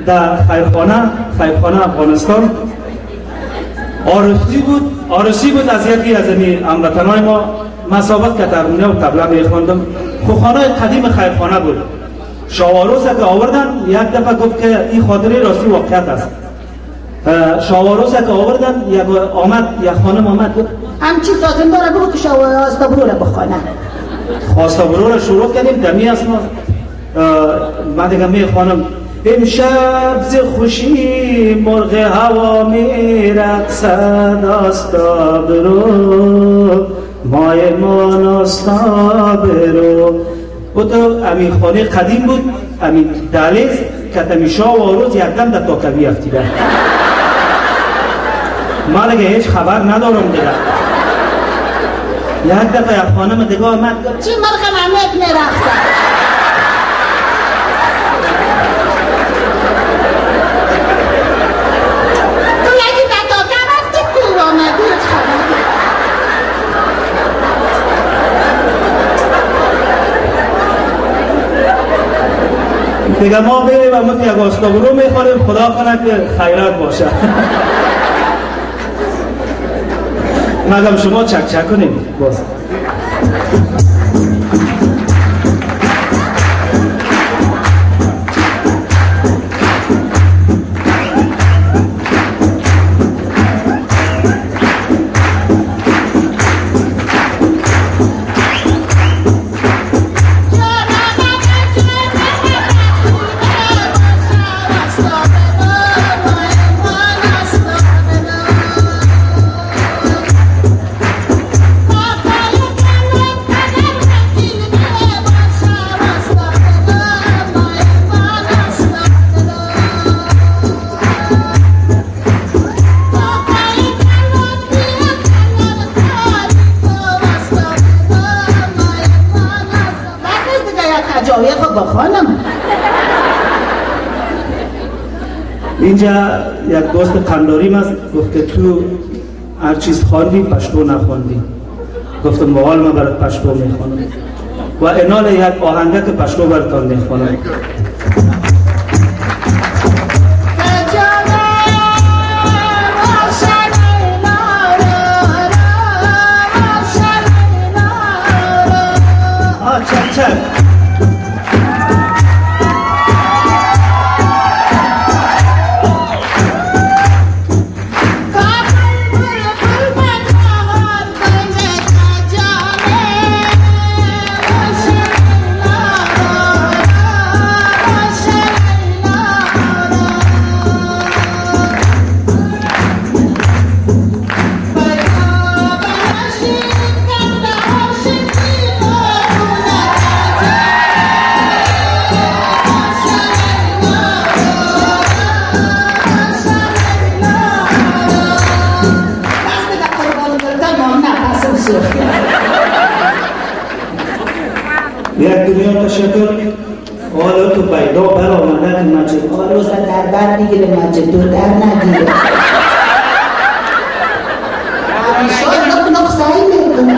در خیرخانه افغانستان آرسی بود از یکی از این هموطنای ما مسابقه که ترمونه و طبله میخواندم. خانه قدیم خیرخانه بود. شاواروس که آوردن یک دفعه گفت که این خاطره راستی واقعیت است. شاواروس که آوردن یک خانم آمد گفت همچی سازنداره بگو که آستابرو را بخوانه. آستابرو را شروع کردیم دمی است ما. من دیگه میخوانم امشب ز خوشی مرغ هوا میرقصد آستابرو مایمان آستابرو. و تو امین خانه قدیم بود، امین دهلیز که تمیشا و آروز یکدم در تاکوی افتیده. من دیگه هیچ خبر ندارم دیگه. یک دفعه یک خانم دیگه آمد چی مرغ محمد میرقصد؟ دیگه ما بریم و مثل یک آستابرو میخوریم. خدا کنه که خیرات باشه. مگم شما چک کنیم باز. اینجا یک دوست قنداریم است گفت که تو هر چیز خواندی پشتو نخواندی. گفتم موال من برات پشتو میخوانم و انال یک آهنگه که پشتو براتان میخوانم. چک یک دنیا تشکر حالا تو پیدا بر آمده که مجد آروز در بر میگیره مجد تو در نگیره. همیشه نقصه‌ای میکنه.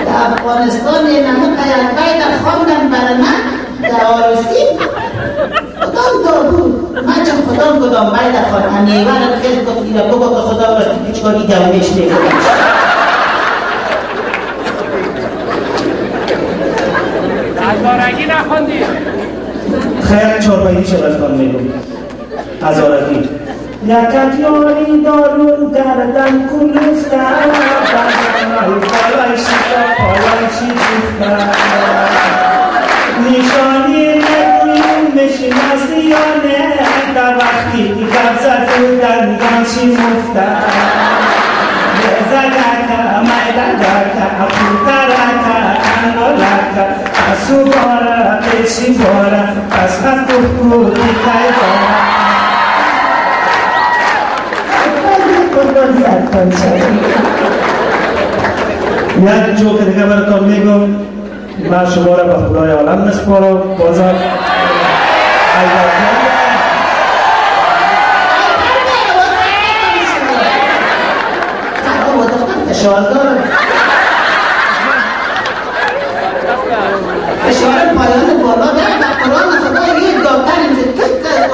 در افغانستان نمو قیلبه در خواندن برای من در آرستی کدام دابود من چون کدام باید در خواند همیوه را خیلی گفتی را بگو که خدا راستی پیچکاری دومیش میکنه. از بارگی نخوندی؟ خیلی چاربایی شدن میگم از آرگی یکت یاری دارون گردن کلوفتن پالای شیطا پالای شیطا نشانی نگویم مشناسی یا نه در وقتی گفت زد در نگانشی مفتن زدکا میددکا پوترکا انگولکا اسو بارا پیشی بارا پس خط کودی تایبارا یک جو که دیگه براتون میگم من شما را به خدای عالم نسپارم بازم فشار پایان بالا در قرآن خدا یک دکتر اینجا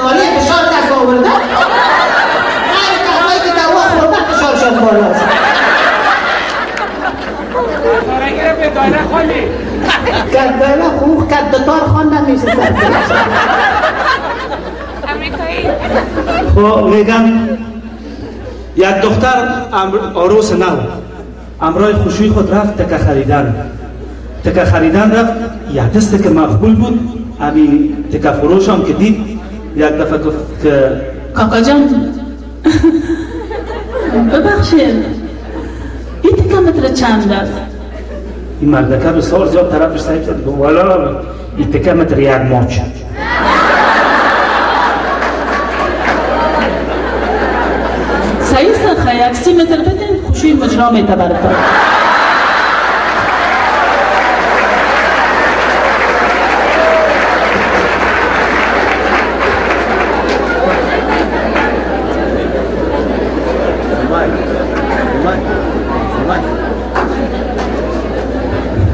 عالی فشار دست آورده هر کسایی که دوا خورده فشارشان بالاست. بارگی به دایره خوندی؟ گردایله خوب کدتار خوانده میشه امریکایی؟ خب میگم یک دختر عروس نو امرای خوشوی خود رفت تکه خریدن رفت یک دسته که مقبول بود همین تکه فروش هم که دید یک دفعه گفت که کاکا جان ببخشید این تکه متر چند است؟ این مردکه بسیار زیاد طرفش سعی کرد گفت والا این تکه متر یک ماچ سعی سرخه یک 30 متر بدین خوشوی مجرا میتبرد.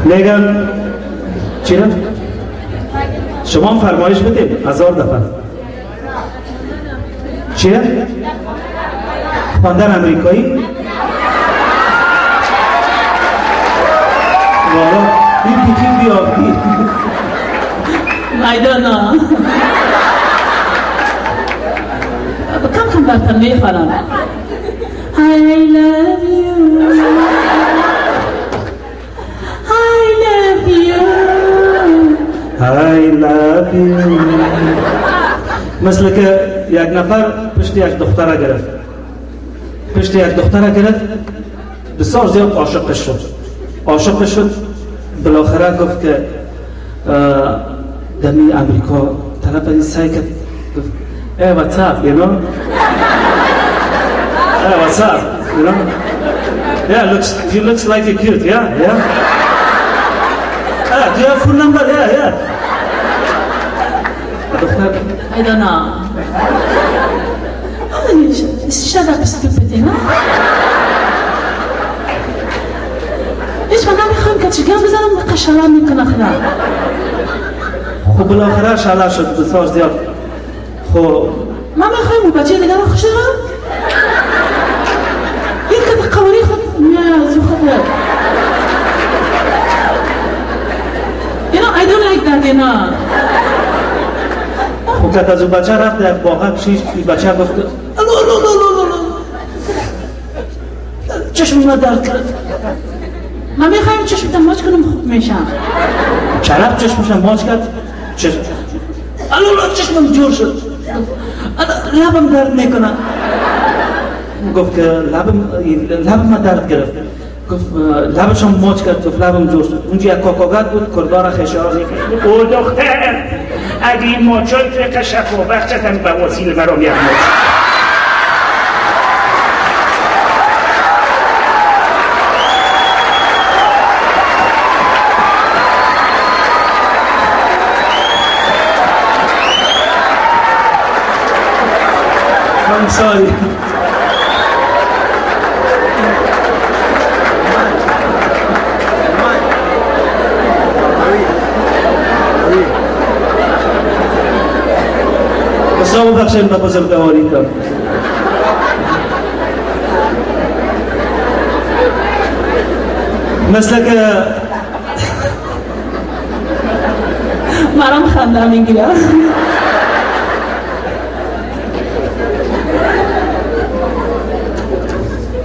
میگم چرا؟ شما هم فرمایش بدید 1000 دفعه چیه؟ خواندن امریکایی؟ والا این پیکی بیابی I don't know. کم برتن میخوانم I love you I love you مثل که یک نفر پشت یک دختره گرفت بسیار زیاد عاشق شد بالاخره گفت که دمی امریکا طرف این سعی کرد گفت hey what's up you know hey what's up you know yeah he looks like a cute yeah do you have phone number yeah دختر I don't know. Shut up stupid you know. ایش من نمیخوام که چگه بزنم قشرم میکنه خدا. خب بالاخره شعله شد بسیار زیاد. خب من میخوایم اون بچه دیگر رو خوش دارم؟ این که به قواری خود نه زوخته. You know I don't like that you know. خب که از اون بچه رفت یک باقه پیشش بچه گفت الو چشم من درد کرد. من میخوایم چشمتم ماچ کنم خوب میشم. چرا چشمشم ماچ کرد؟ الو چشمم جور شد. لبم درد میکنه. گفت که لبم درد گرفت. گفت لبشم ماچ کرد گفت لبم جور شد. اونجا یک کاکاگت بود کردار خشار میکرد. او دختر اگه این ماچای توی قشق و وقتتم به وسیل برام یک ماچ I'm sorry. بخشا ببخشین به بزرگواریتان. مثل که مرام خنده میگیره.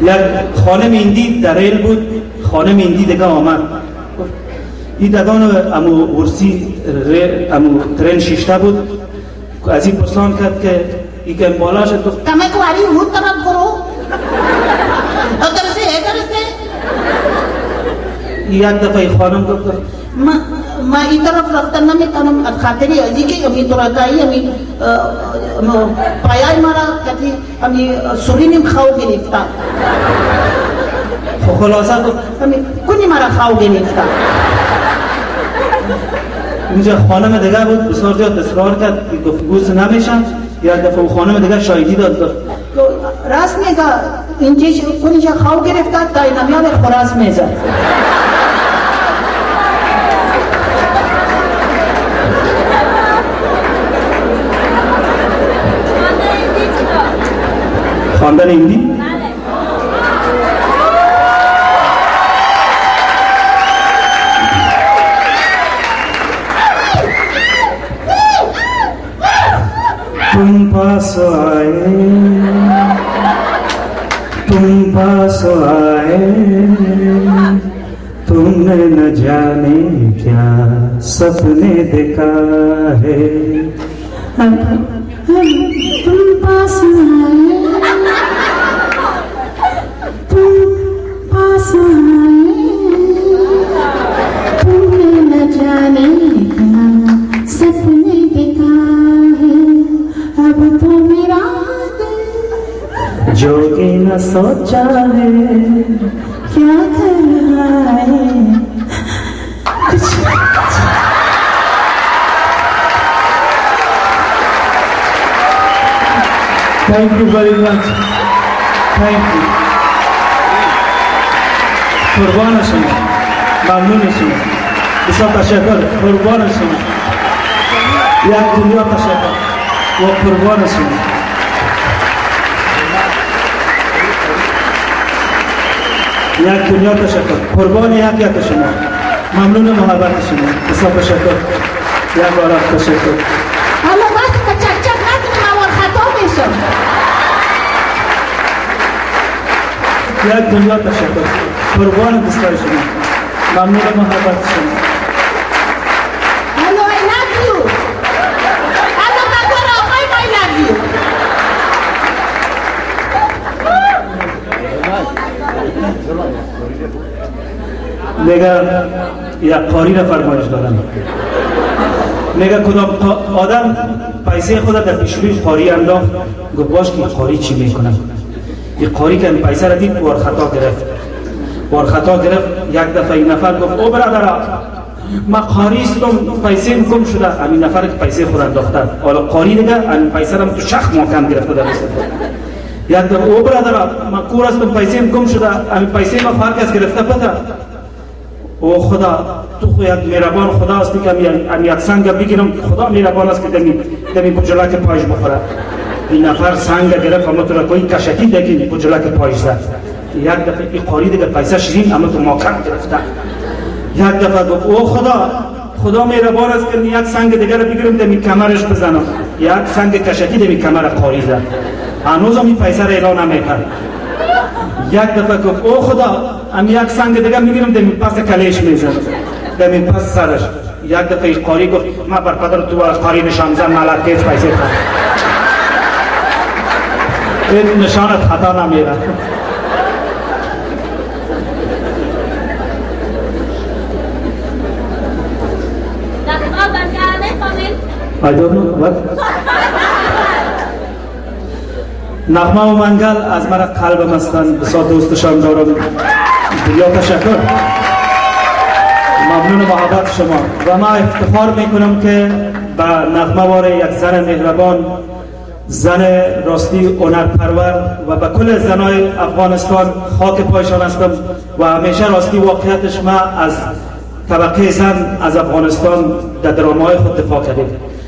یک خانم ایندی در ریل بود، خانم ایندی دیگه آمد این دگان امو ورسی امو ترین شیشته بود از این پرسان کرد که این که بالا شد گفت تمه کواری اون طرف برو درسته یک دفعه این خانم گفت ما این طرف رفتن نمیتونم از خاطری ازی که امی درکایی امی پایای مرا کتی امی سورینیم خواو گرفتا خلاصه گفت امی کنی مرا خواو گرفتا اینجا خانم دیگه بود بسیار زیاد اصرار کرد گفت گوست نمیشم یک دفعه اون خانم دیگه شایدی داد گفت راست میگه اینجا کنیجا خواو گرفتا تا این امیان خراس میزد خواندن ایندی؟ तुम पास आए तुमने न जाने क्या सपने देखा है तुम पास आए तुमने न जाने क्या सपने देखा है अब तो मेरा जो कि न सोचा है क्या कर रहा है Thank you very much. Thank you. قربان شما. ممنون شما. بسیار تشکر. قربان شما. یک دنیا تشکر. و قربان شما. یک دنیا تشکر. قربان یک شما. ممنون محبت شما. بسیار تشکر. یک بار تشکر. حالا وقت که چک چک نکنی موار خطا میشم یک دنیا تشکر. قربان دوستای شما. ممنون محبت شما. Hello, I love you. Hello, Magwara, I love you. میگه یک قاری را فرمایش دارم میگه کدام آدم پیسه خود در پیشروی قاری انداخت گفت باش که قاری چی میکنم این قاری که پیسه را دید وار خطا گرفت یک دفعه این نفر گفت او برادر ما قاری استم پیسه گم شده همین نفر که پیسه خود انداخته حالا قاری دیگه همین پیسه را تو شخ محکم گرفته در دست یک دفعه او برادر ما کور استم پیسه گم شده همین پیسه ما فرق از گرفته پته او خدا تو خو یک مهربان خدا هستی که هم یک سنگ بگیرم خدا مهربان است که دمی پجلک پایش بخوره این نفر سنگ گرفت اما تو را کوئی کشکی دیگه پجلک پایش زد یک دفعه این قاری دیگه پیسه شیرین اما تو محکم گرفته یک دفعه گفت او خدا مهربان است که یک سنگ دیگه را بگیرم دمی کمرش بزنم یک سنگ کشکی دمی کمر قاری زد هنوز هم این پیسه را اعلان نمیکرد یک دفعه گفت او خدا هم یک سنگ دیگه میگیرم دمی پس کلیش میزنم دمی پس سرش یک دفعه این قاری گفت ما بر پدر تو قاری نشان زن مالت کیش پیسه خواهد این نشانت خطا نمیره I don't know what نغمه و منگل از مرا قلبم هستند بسیار دوستشان دارم دنیا تشکر ممنون محبت شما و ما افتخار میکنم که به نغمه وار یک زن مهربان زن راستی هنرپرور و به کل زنای افغانستان خاک پایشان هستم و همیشه راستی واقعیتش ما از طبقه زن از افغانستان در درامه‌های خود دفاع کردیم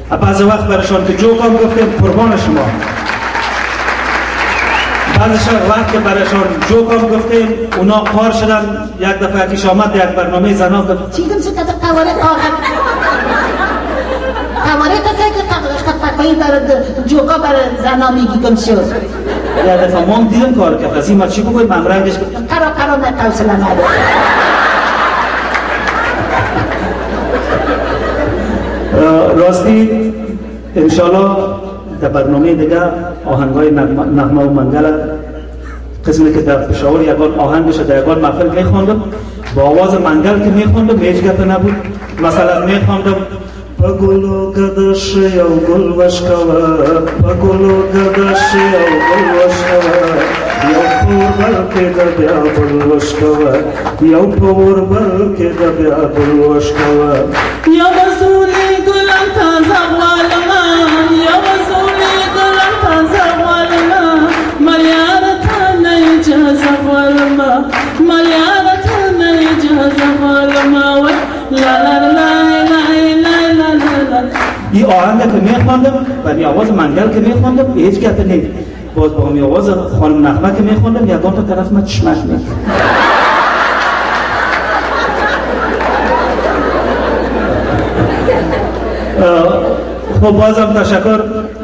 بعض وقت برشان که جوک هم گفتیم قربان شما. بعضش وقت که برشان جوک هم گفتیم اونا قار شدن. یک دفعه کش آمد یک برنامه زنان گفت چیدم چه کتا قواره آقا قواره کسی که فقایی برای جوکا برای زنا میگی کم شد. یک دفعه ما دیدم کار که از این ما چی بگوید من رنگش گفتم قرا من قوصله ندارم. راستی انشالله در برنامه دیگه آهنگای نغمه و منگل قسمی که در پشاور یکان آهنگش در یکان محفل میخوندم با آواز منگل که میخوندم هیچ گپ نبود. مثلا میخوندم پگلو گدش یو گل وشکوه پگلو گدش یو گل وشکوه یو پور بلکه در بیا گل وشکوه یو پور بلکه در بیا گل وشکوه یا وصولی گلم تازه والما یا وصولی گلم تازه والما ملیارتا نیجازه والما ملیارتا نیجازه والما لا لا لا لا لا لا لا. این آهنگ که میخوندم و این آواز منگل که میخوندم هیچ گپ نید. باز با این آواز خانم نغمه که میخوندم یکان تا طرف من چشمک میکرد. خب بازم تشکر،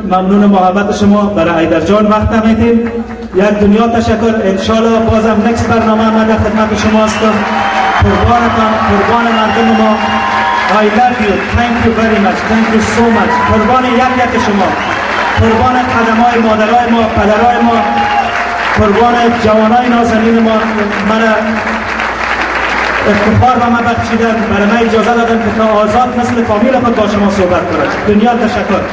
ممنون محبت شما. برای ایدر جان وقت نمیدیم. یک دنیا تشکر. انشالله بازم نکست برنامه من در خدمت شما هستم. قربانتان، قربان مردم ما. I love you. Thank you very much. Thank you so much. قربان یک شما. قربان قدمای مادرای ما، پدرای ما. قربان جوانای نازنین ما. من افتخار به من بخشیدن، برای من اجازه دادن که تا آزاد مثل کامل خود با شما صحبت کنم. دنیا تشکر.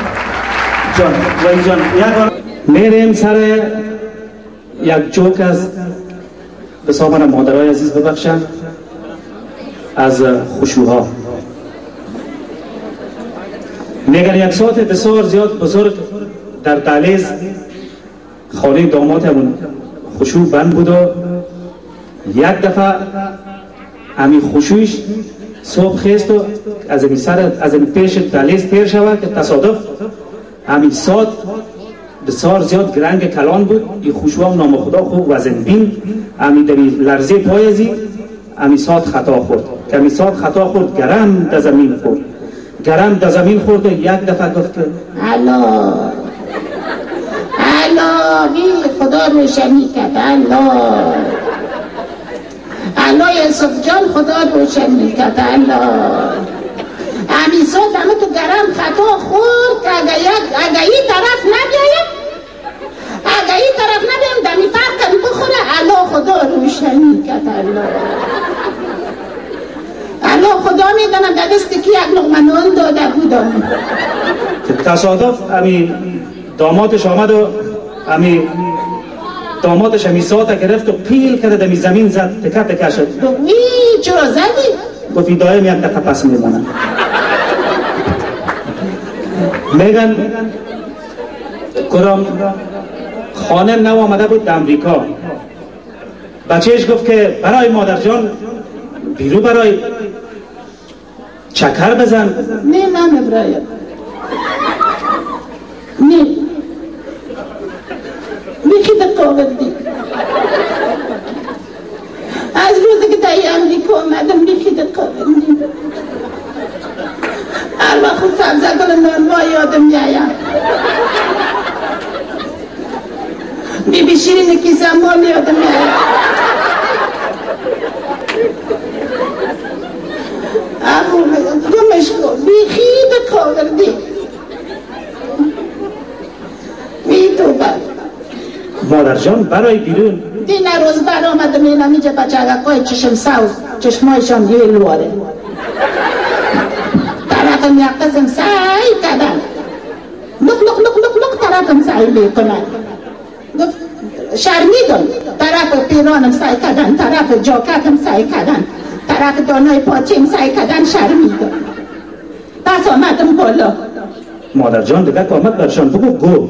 جان وای جان میریم سر یک جوک از بسامن مادرای عزیز ببخشن از خشوها. میگن یک ساعت بسیار زیاد بزرگ در دهلیز خانه دامادمون خشو بند بود و یک دفعه همین خشوش صبح خیست و از این سر از این پیش دهلیز تیر شود که تصادف همین ساعت بسیار زیاد گرنگ کلان بود. این خشو هم نام خدا خوب وزن بین همین دمی لرزه پایزی همین ساعت خطا خورد که همین ساعت خطا خورد گرم در زمین خورد. گرم در زمین خورد و یک دفعه گفت که الو خدا روشنی کرد. الو یوسف جان خدا روشنی کرد. همین ساعت همه تو گرم خطا خورد که اگه این طرف نبیایم دمی فرقم بخوره. الو خدا روشنی کرد. الو خدا میدانم در دست کی یک لقمه نان داده بودم. تصادف همین دامادش آمد و همین دامادش همین ساعت گرفت و پیل کرده دمی زمین زد تکه شد. چرا زدی؟ گفت این دایم یک دقیقه پس میزنم. میگن کدام خانه نو آمده بود در امریکا. بچهش گفت که برای مادر جان بیرو برای چکر بزن. نه برایم نه بیخی دقاوردی. از روزی که در امریکا آمدم بیخی دقاوردی. هر وقت سبزه گل نانوا یادم میایم. بی شیرین کیسه مال یادم میایم. گمش کن بیخی دقاوردی. مادر جان برای بیرون دین روز بر آمدم اینم اینجا بچه‌های چشم سوز چشمایشان یه لواره طرفم یک قسم سعی کردن لق طرفم سعی میکنن. گفت شرمیدم. طرف پیرانم سعی کردن، طرف جاکتم سعی کردن، طرف دانای پاچیم سعی کردن. شرمیدم. پس آمدم بالا. مادر جان دیگه که آمد برشان بگو گو.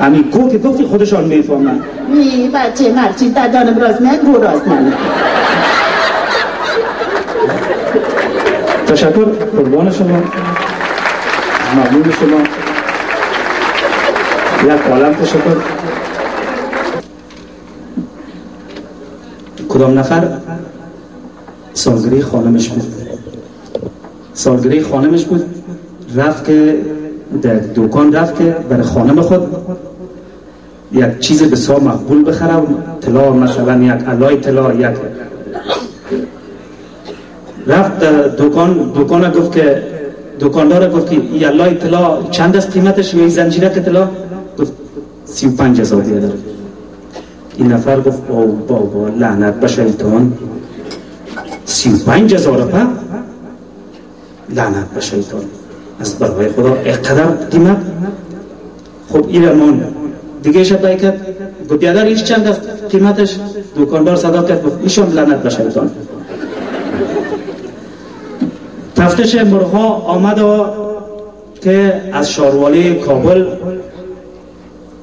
همین گو که گفتی خودشان میفهمن. بچه مرچی دادانم راست میاد گو راست نمیاد. تشکر، قربان شما، ممنون شما، یک عالم تشکر. کدام نفر سالگرهی خانمش بود، سالگرهی خانمش بود، رفت که در دکان رفت که برای خانم خود یک چیز بسیار مقبول بخره، طلا، مثلا یک علای طلا، یک رفت دکان گفت که دکاندار گفت که این علای طلا چند است قیمتش، یا این زنجیرک طلا؟ گفت 35,000 داره. این نفر گفت بابا لعنت به شیطان، 35,000 روپیه؟ لعنت به شیطان، از برای خدا اقدر قیمت. خب این رمان دیگه شب کرد، گفت بیادر ایش چند است قیمتش؟ دکاندار صدا کرد گفت ایشم لعنت به شیطان. تفتیش مرغ‌ها آمد که از شاروالی کابل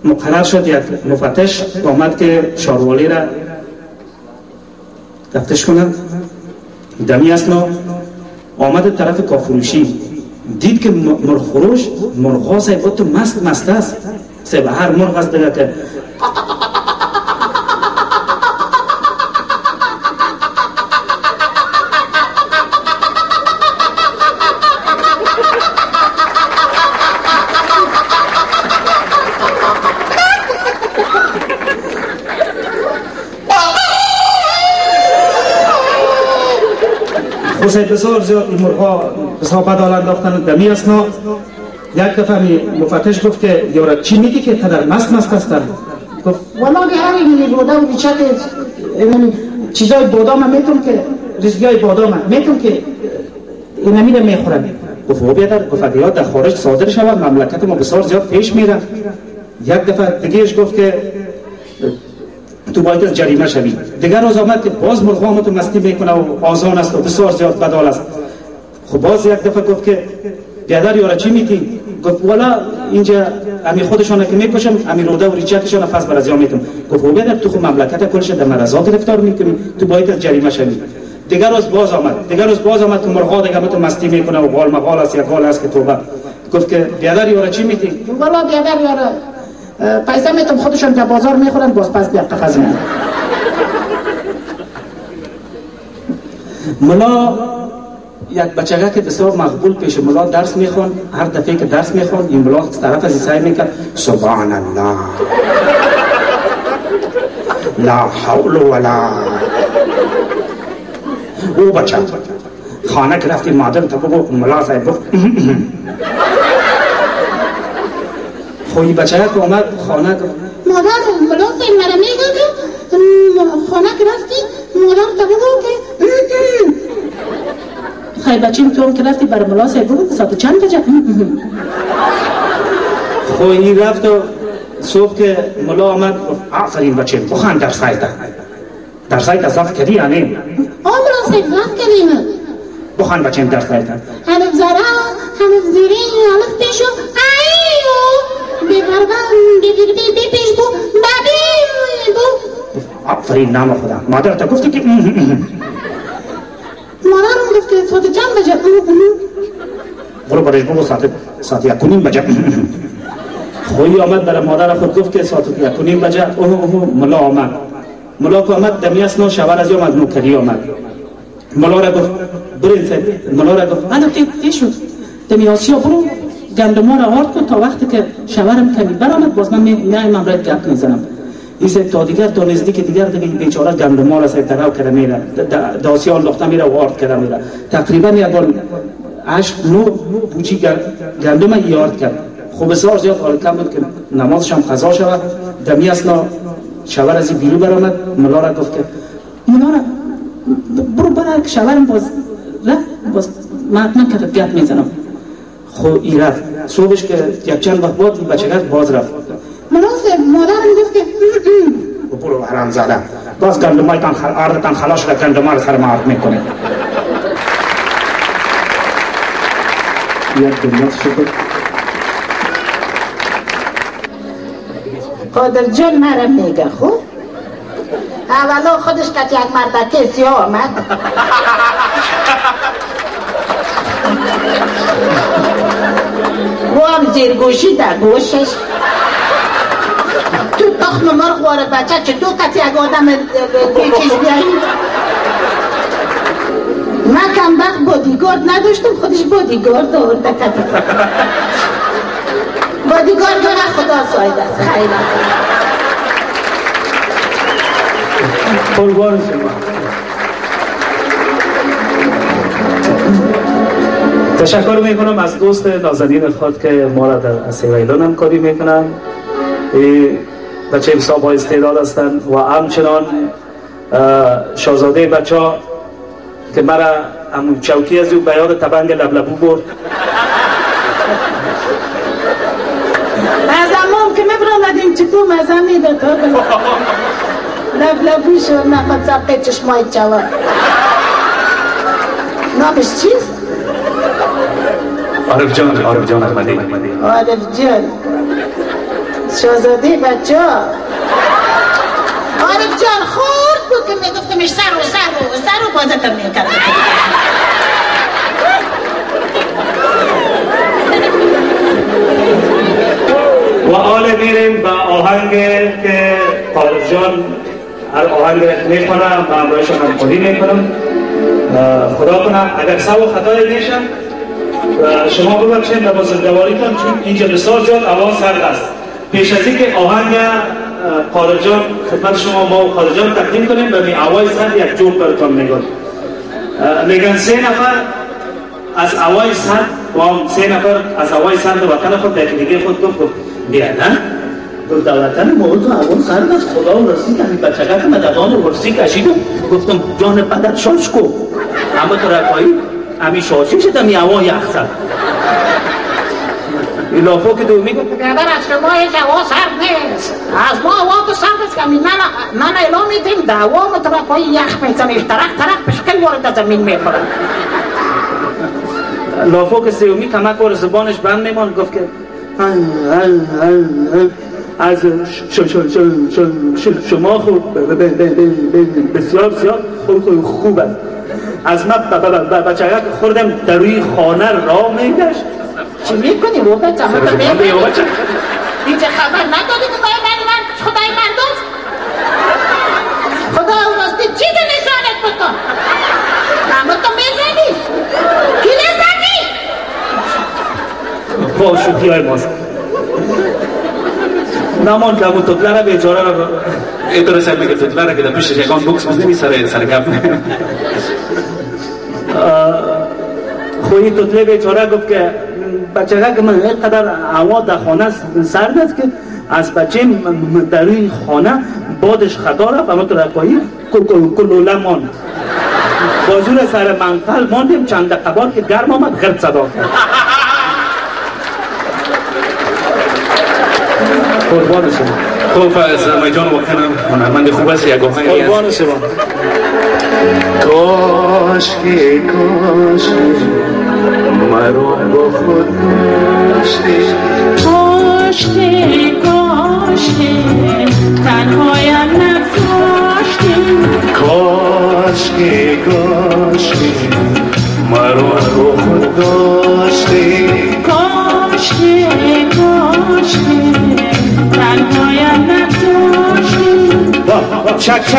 مقرر شد، یک مفتش آمد که شاروالی را تفتیش کنند. دمی اسنا آمد طرف کافروشی، دید که مرغ فروش مرغ‌ها سیبات تو مست است، سیب هر مرغ است دیگه که خود بسیار زیاد این مرغ‌ها بسیار بدحال انداختن. دمی اسنا یک دفعه مفتش گفت که یورا چی میگی که قدر مست هستن؟ گفت والا هر این روده و ریچه که چیزای بادام میتون که رزگای بادام میتون که این نمیره میخورن. گفت او بیادر، گفت اگه در خارج صادر شود مملکت ما بسیار زیاد پیش میره. یک دفعه دیگهش گفت که تو باید از جریمه شوی. دیگر روز آمد که باز مرغ‌ها تو مستی میکنه و آزان است و بسیار زیاد بدحال است. خب باز یک دفعه گفت که بیادر یارا چی میگی؟ گفت والا اینجا امی خودشان که میکشم، امی روده و ریچکشان پس بر از یا میتم. گفت او بیادر تو خود مملکت کلش در مرزا گرفتار میکنی، تو باید از جریمه شوی. دیگر روز باز آمد که مرغ‌ها دیگه تو مستی میکنه و غال مغال است، یک غال است که توبه. گفت که بیادر یارا چی میگی؟ والا بیادر یارا پیسه میتم خودشان در بازار میخورن، باز پس بیاد خزینه. ملا یک بچگه که بسیار مقبول پیش ملا درس میخوان، هر دفعه که درس میخوان این ملا طرف از سعی میکرد سبحان الله لا حول ولا. او بچه خانه که رفتی مادر تا بگو ملا صاحب گفت خوی بچه که اومد خانه گفت مادر ملا صاحب مرا میگه که خانه که رفتی مادر تا بگو که خیلی بچیم تو هم که رفتی برای ملا صاحب بگو که ساعت چند بجه؟ خوی رفت و صبح که ملا آمد گفت آفرین بچیم بخوان در سایت از آخ کردی یا نه؟ ملا صاحب رفت کردیم. بخوان بچیم در سایت حلف زرا حلف زیری حلف پیشو ایو ببربان بی پیش بو بابی بو. آفرین نام خدا. مادر تا گفتی که مادرم گفت که ساعت چند بجه؟ برو برش بگو ساعت 1:30 بجه. خوی آمد برای مادر خود گفت که ساعت 1:30 بجه. ملا آمد. ملا که آمد دمی اسنا شور از آمد نوکری آمد. ملا را گفت برین سید. ملا را گفت انا تی شد دمی آسیا برو گندما را آرد کن تا وقتی که شورم کمی برآمد باز من میایم امرت گپ میزنم. این سید تا نزدیک دیگر بیچاره گندما را سید تراو کرده میره، داسیا انداخته میره و آرد کرده میره. تقریبا یک 8-9 بوچی گندم یارد کرد. خوب بسیار زیاد حال کم بود که نمازش هم قضا شود. دمی اسنا شور از بیرو برآمد. ملا را گفت که ملا را برو برای که شورم باز من کرد گپ میزنم. خو ای رفت. صبحش که یک چند وقت بعد بچگه باز رفت. ملا صاحب مادرم گفت که برو حرام زاده باز گندمایتان آردتان خلاص شده گندما رو سر ما آرد میکنه. یک دنیات شکر. قادر جان مرا میگه خوب اولا خودش که یک مردکه سیاه آمد او هم زیرگوشی در گوشش تو تخم مرغ واره بچه چه تو کتی اگه آدم چیز بیایی من کم وقت بادیگارد نداشتم خودش بادیگارد آورده کتی بادیگارد من خدا سایده است خیلی قربان شما. تشکر میکنم از دوست نازنین خود که ما را در سیویلان همکاری میکنن. بچه بسیار با استعداد هستند و همچنان شاهزاده بچه ها که مرا همون چوکی از او به یاد تبنگ لبلبو برد. از امام که میبرندیم چی تو مزه میده تو لبلبو شد نخواد سبقه چشمای جوان نامش چیست؟ عارف جان احمدی. عارف جان شاهزاده بچه ها عارف جان خورد بود که میگفتمش سر و بازتم میکرد و آل میریم با آهنگ که عارف جان هر آهنگ میخونم و همراهشان همکاری میکنم. خدا کنم اگر سو و خطایی میشم شما ببخشید نوازندگاریتان چون اینجا بسیار زیاد آواز سرد است. پیش از اینکه آهنگ عارف جان خدمت شما ما و عارف جان تقدیم کنیم به می آواز سرد یک جوک براتون میگن 3 نفر از آواز سرد و هم 3 نفر از آواز سرد وطن خود در دیگه خود گفت بیادن دولتن موضوع اول سرد است خدا و رسی که همی بچگه که مدقان ورسی کشیدم گفتم جان پدر شاش کو اما تو رکایی همی شاشی شد همی هوا یخ سرد ایلافو که دومی گفت برادر از شما هیچ هوا سرد نیست از ما هوا تو سرد است که من اعلام میدیم دعوا مترکایی یخ میزنیش ترق پشکل وارد زمین میخورن لافو که سیومی کمک وار زبانش بند میمان گفت که از شما خوب بسیار خوب است از من بچه خوردم در روی خانه را میگشت چی میکنی و بچه همه تا بیفرمی اینجا خبر نداری که من خدای من دوست خدا اون راستی چیز نشانت بکن اما تو میزنی کی نزنی با شوخی های ماست نمان که همون توتلره بیچاره را اینطور سر میگه توتلره که در پیشش یکان بوکس بزنی سر گپ خوی توتله بیچاره گفت که بچه که من اینقدر هوا در خانه سرد است که از بچه در روی خانه بادش خطا رفت اما تو رکایی کلوله ماند بازور سر منقل ماندیم چند دقیقه بعد که گرم آمد غرد صدا کرد قربان شما خوب از میدان وکنم هنرمند خوب است یک آهنگی است قربان شما کاش که مرا با خود داشتی کاش که تنهایم نگذاشتی کاش که مرا با خود داشتی کاش که تنهایم نگذاشتی چک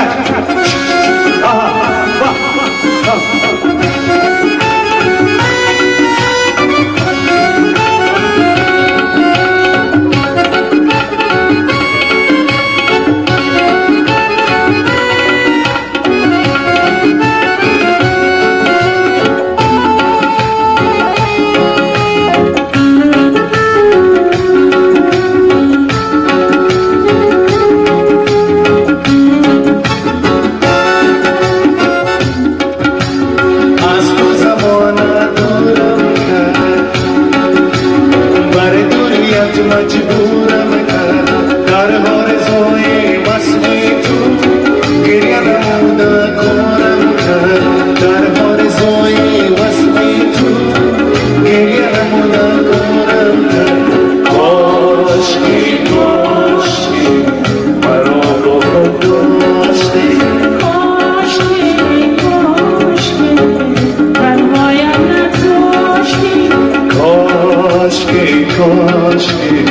کاشکی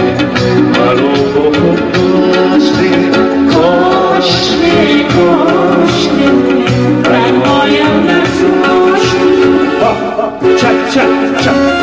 مرا با خود داشتی کاشکی کاشکی رنگایم نزاشتی چک چک چک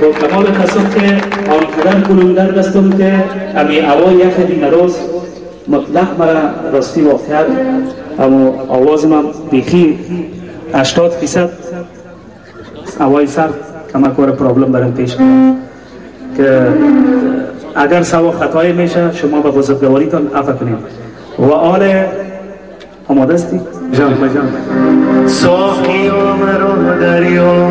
با کمال تصف که آنقدر کلوندر دستم که امی اوای یک دین روز مطلق مرا راستی واقعیت اما آواز من بیخی 80% اوای سر کمکور پرابلم برم پیش کنم که اگر سوا خطای میشه شما به بزرگواریتان عفو کنید و آل آماده استی؟ جان بجان ساقی مرا دریا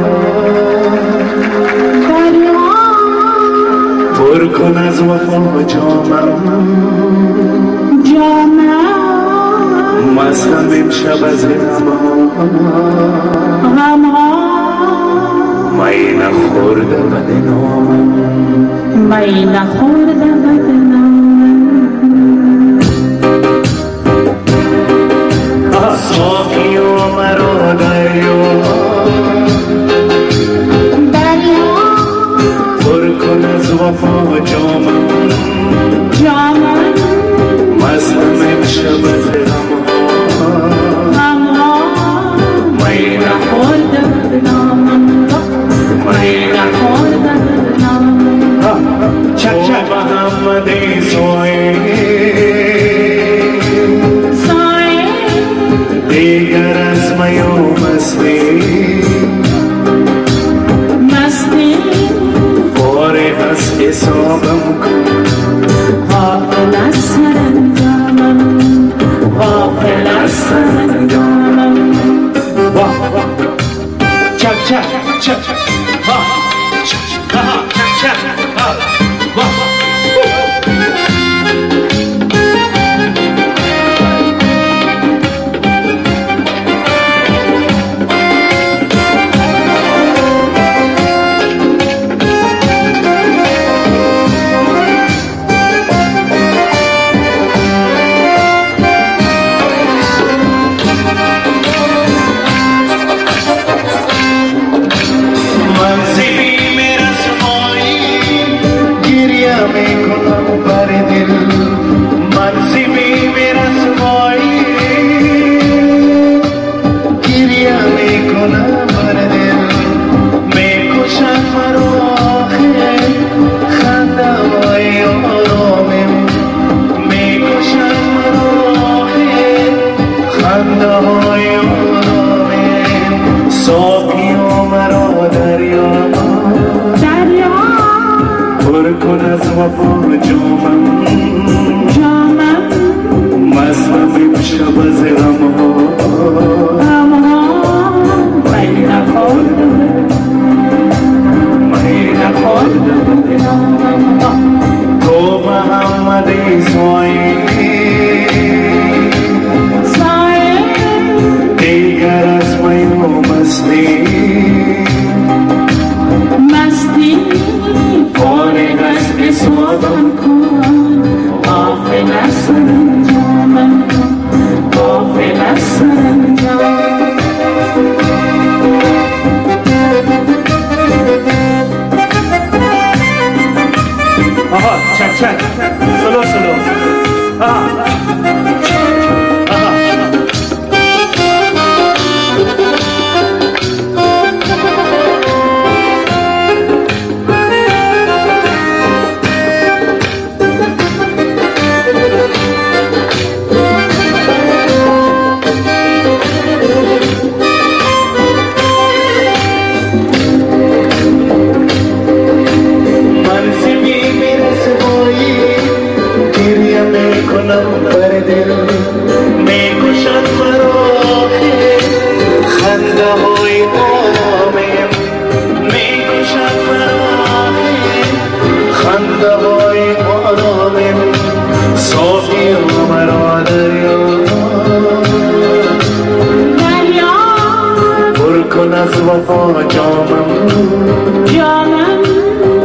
پر کن از وفا جامم مستم امشب از غم می نخورده بدنامم ساقی مرا دریا پر کن از وفا جامم مستم امشب از غم می نخورده بدنامم چک چک محمد دیگر از میو مستی فارغ از حسابم کن غافل از سرانجامم چک چک چک چک میکنم بر دل منصبی رسوایی گریه میکنم بر دل میکشم مرا آخه خنده های آرامم میکشم مرا آخه خنده های آرامم ساقی مرا دریا پر کن از وفا جامم مستم امشب از غمها می نخوردم تو محمد سایی دیگر از میو مستی فارغ از حسابم کن غافل از سرانجامم غافل از سرانجامم آها چک چک سلو سلو آها جانم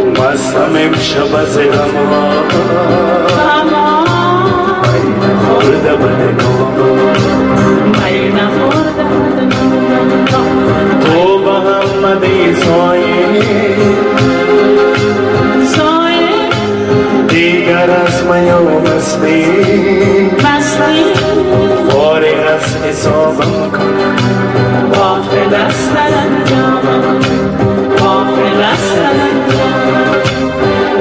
مستم امشب از غمها می نخوردم تو محمد سایه دیگر از میو مستی فارغ از حسابم کن غافل از سرانجامم غافل از سرانجامم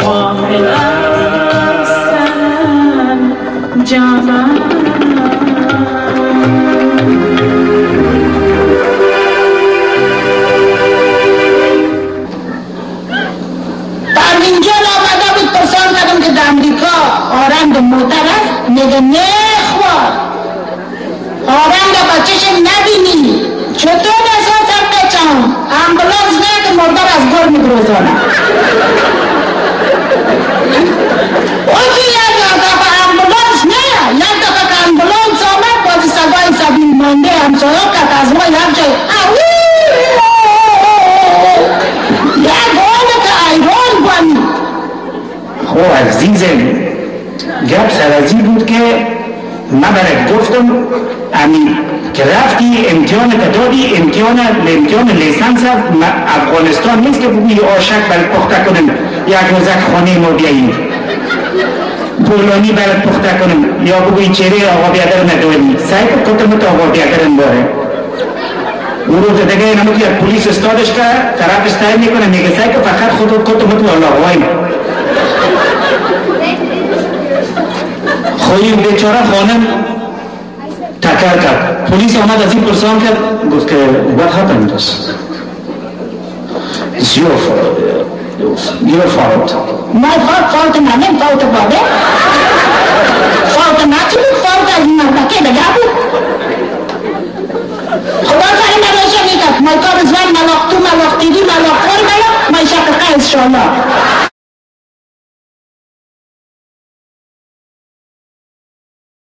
غافل از سرانجامم در اینجا آمده بود پرسان کردم که در امریکا آرند موتر است میگه نخواه آرند بچهش نبینی چطور احساسم بچم امبولانس نه که مردر از گل میگروزانم اوکی یک دفعه امبولانس نه یک دفعه که امبولانس آمد بازی سگای سبیل مانده همسایه کت از ما یک جای یک آنه که ایران بانی خب عزیزم گپ سرازی بود که من برای گفتم امین که رفتی امتحان دادی امتحان لیسانس افغانستان نیست که بگوی آشک برای پخته کنم یک روزک خانه ما بیاییم پولانی برای پخته کنم یا بگوی چهره آقا بیادر نداری سعی کتم تو آقا بیادر باره اون روز دیگه نمو که پولیس استادش که طرف استای میکنه میگه سعی که فقط خود کتم تو الله وای خویی بیچاره خانم تکر کرد پولیس آمد از این پرسان کرد گفت که what happened it's your fault my fault نمیم fault بابه fault نچی بود fault از این مرمکه بگه بود خدا خواهی نمیشه میگد ملکار زن ملاق تو ملاق تیدی ملاق خور ملاق من شکر قیز شالله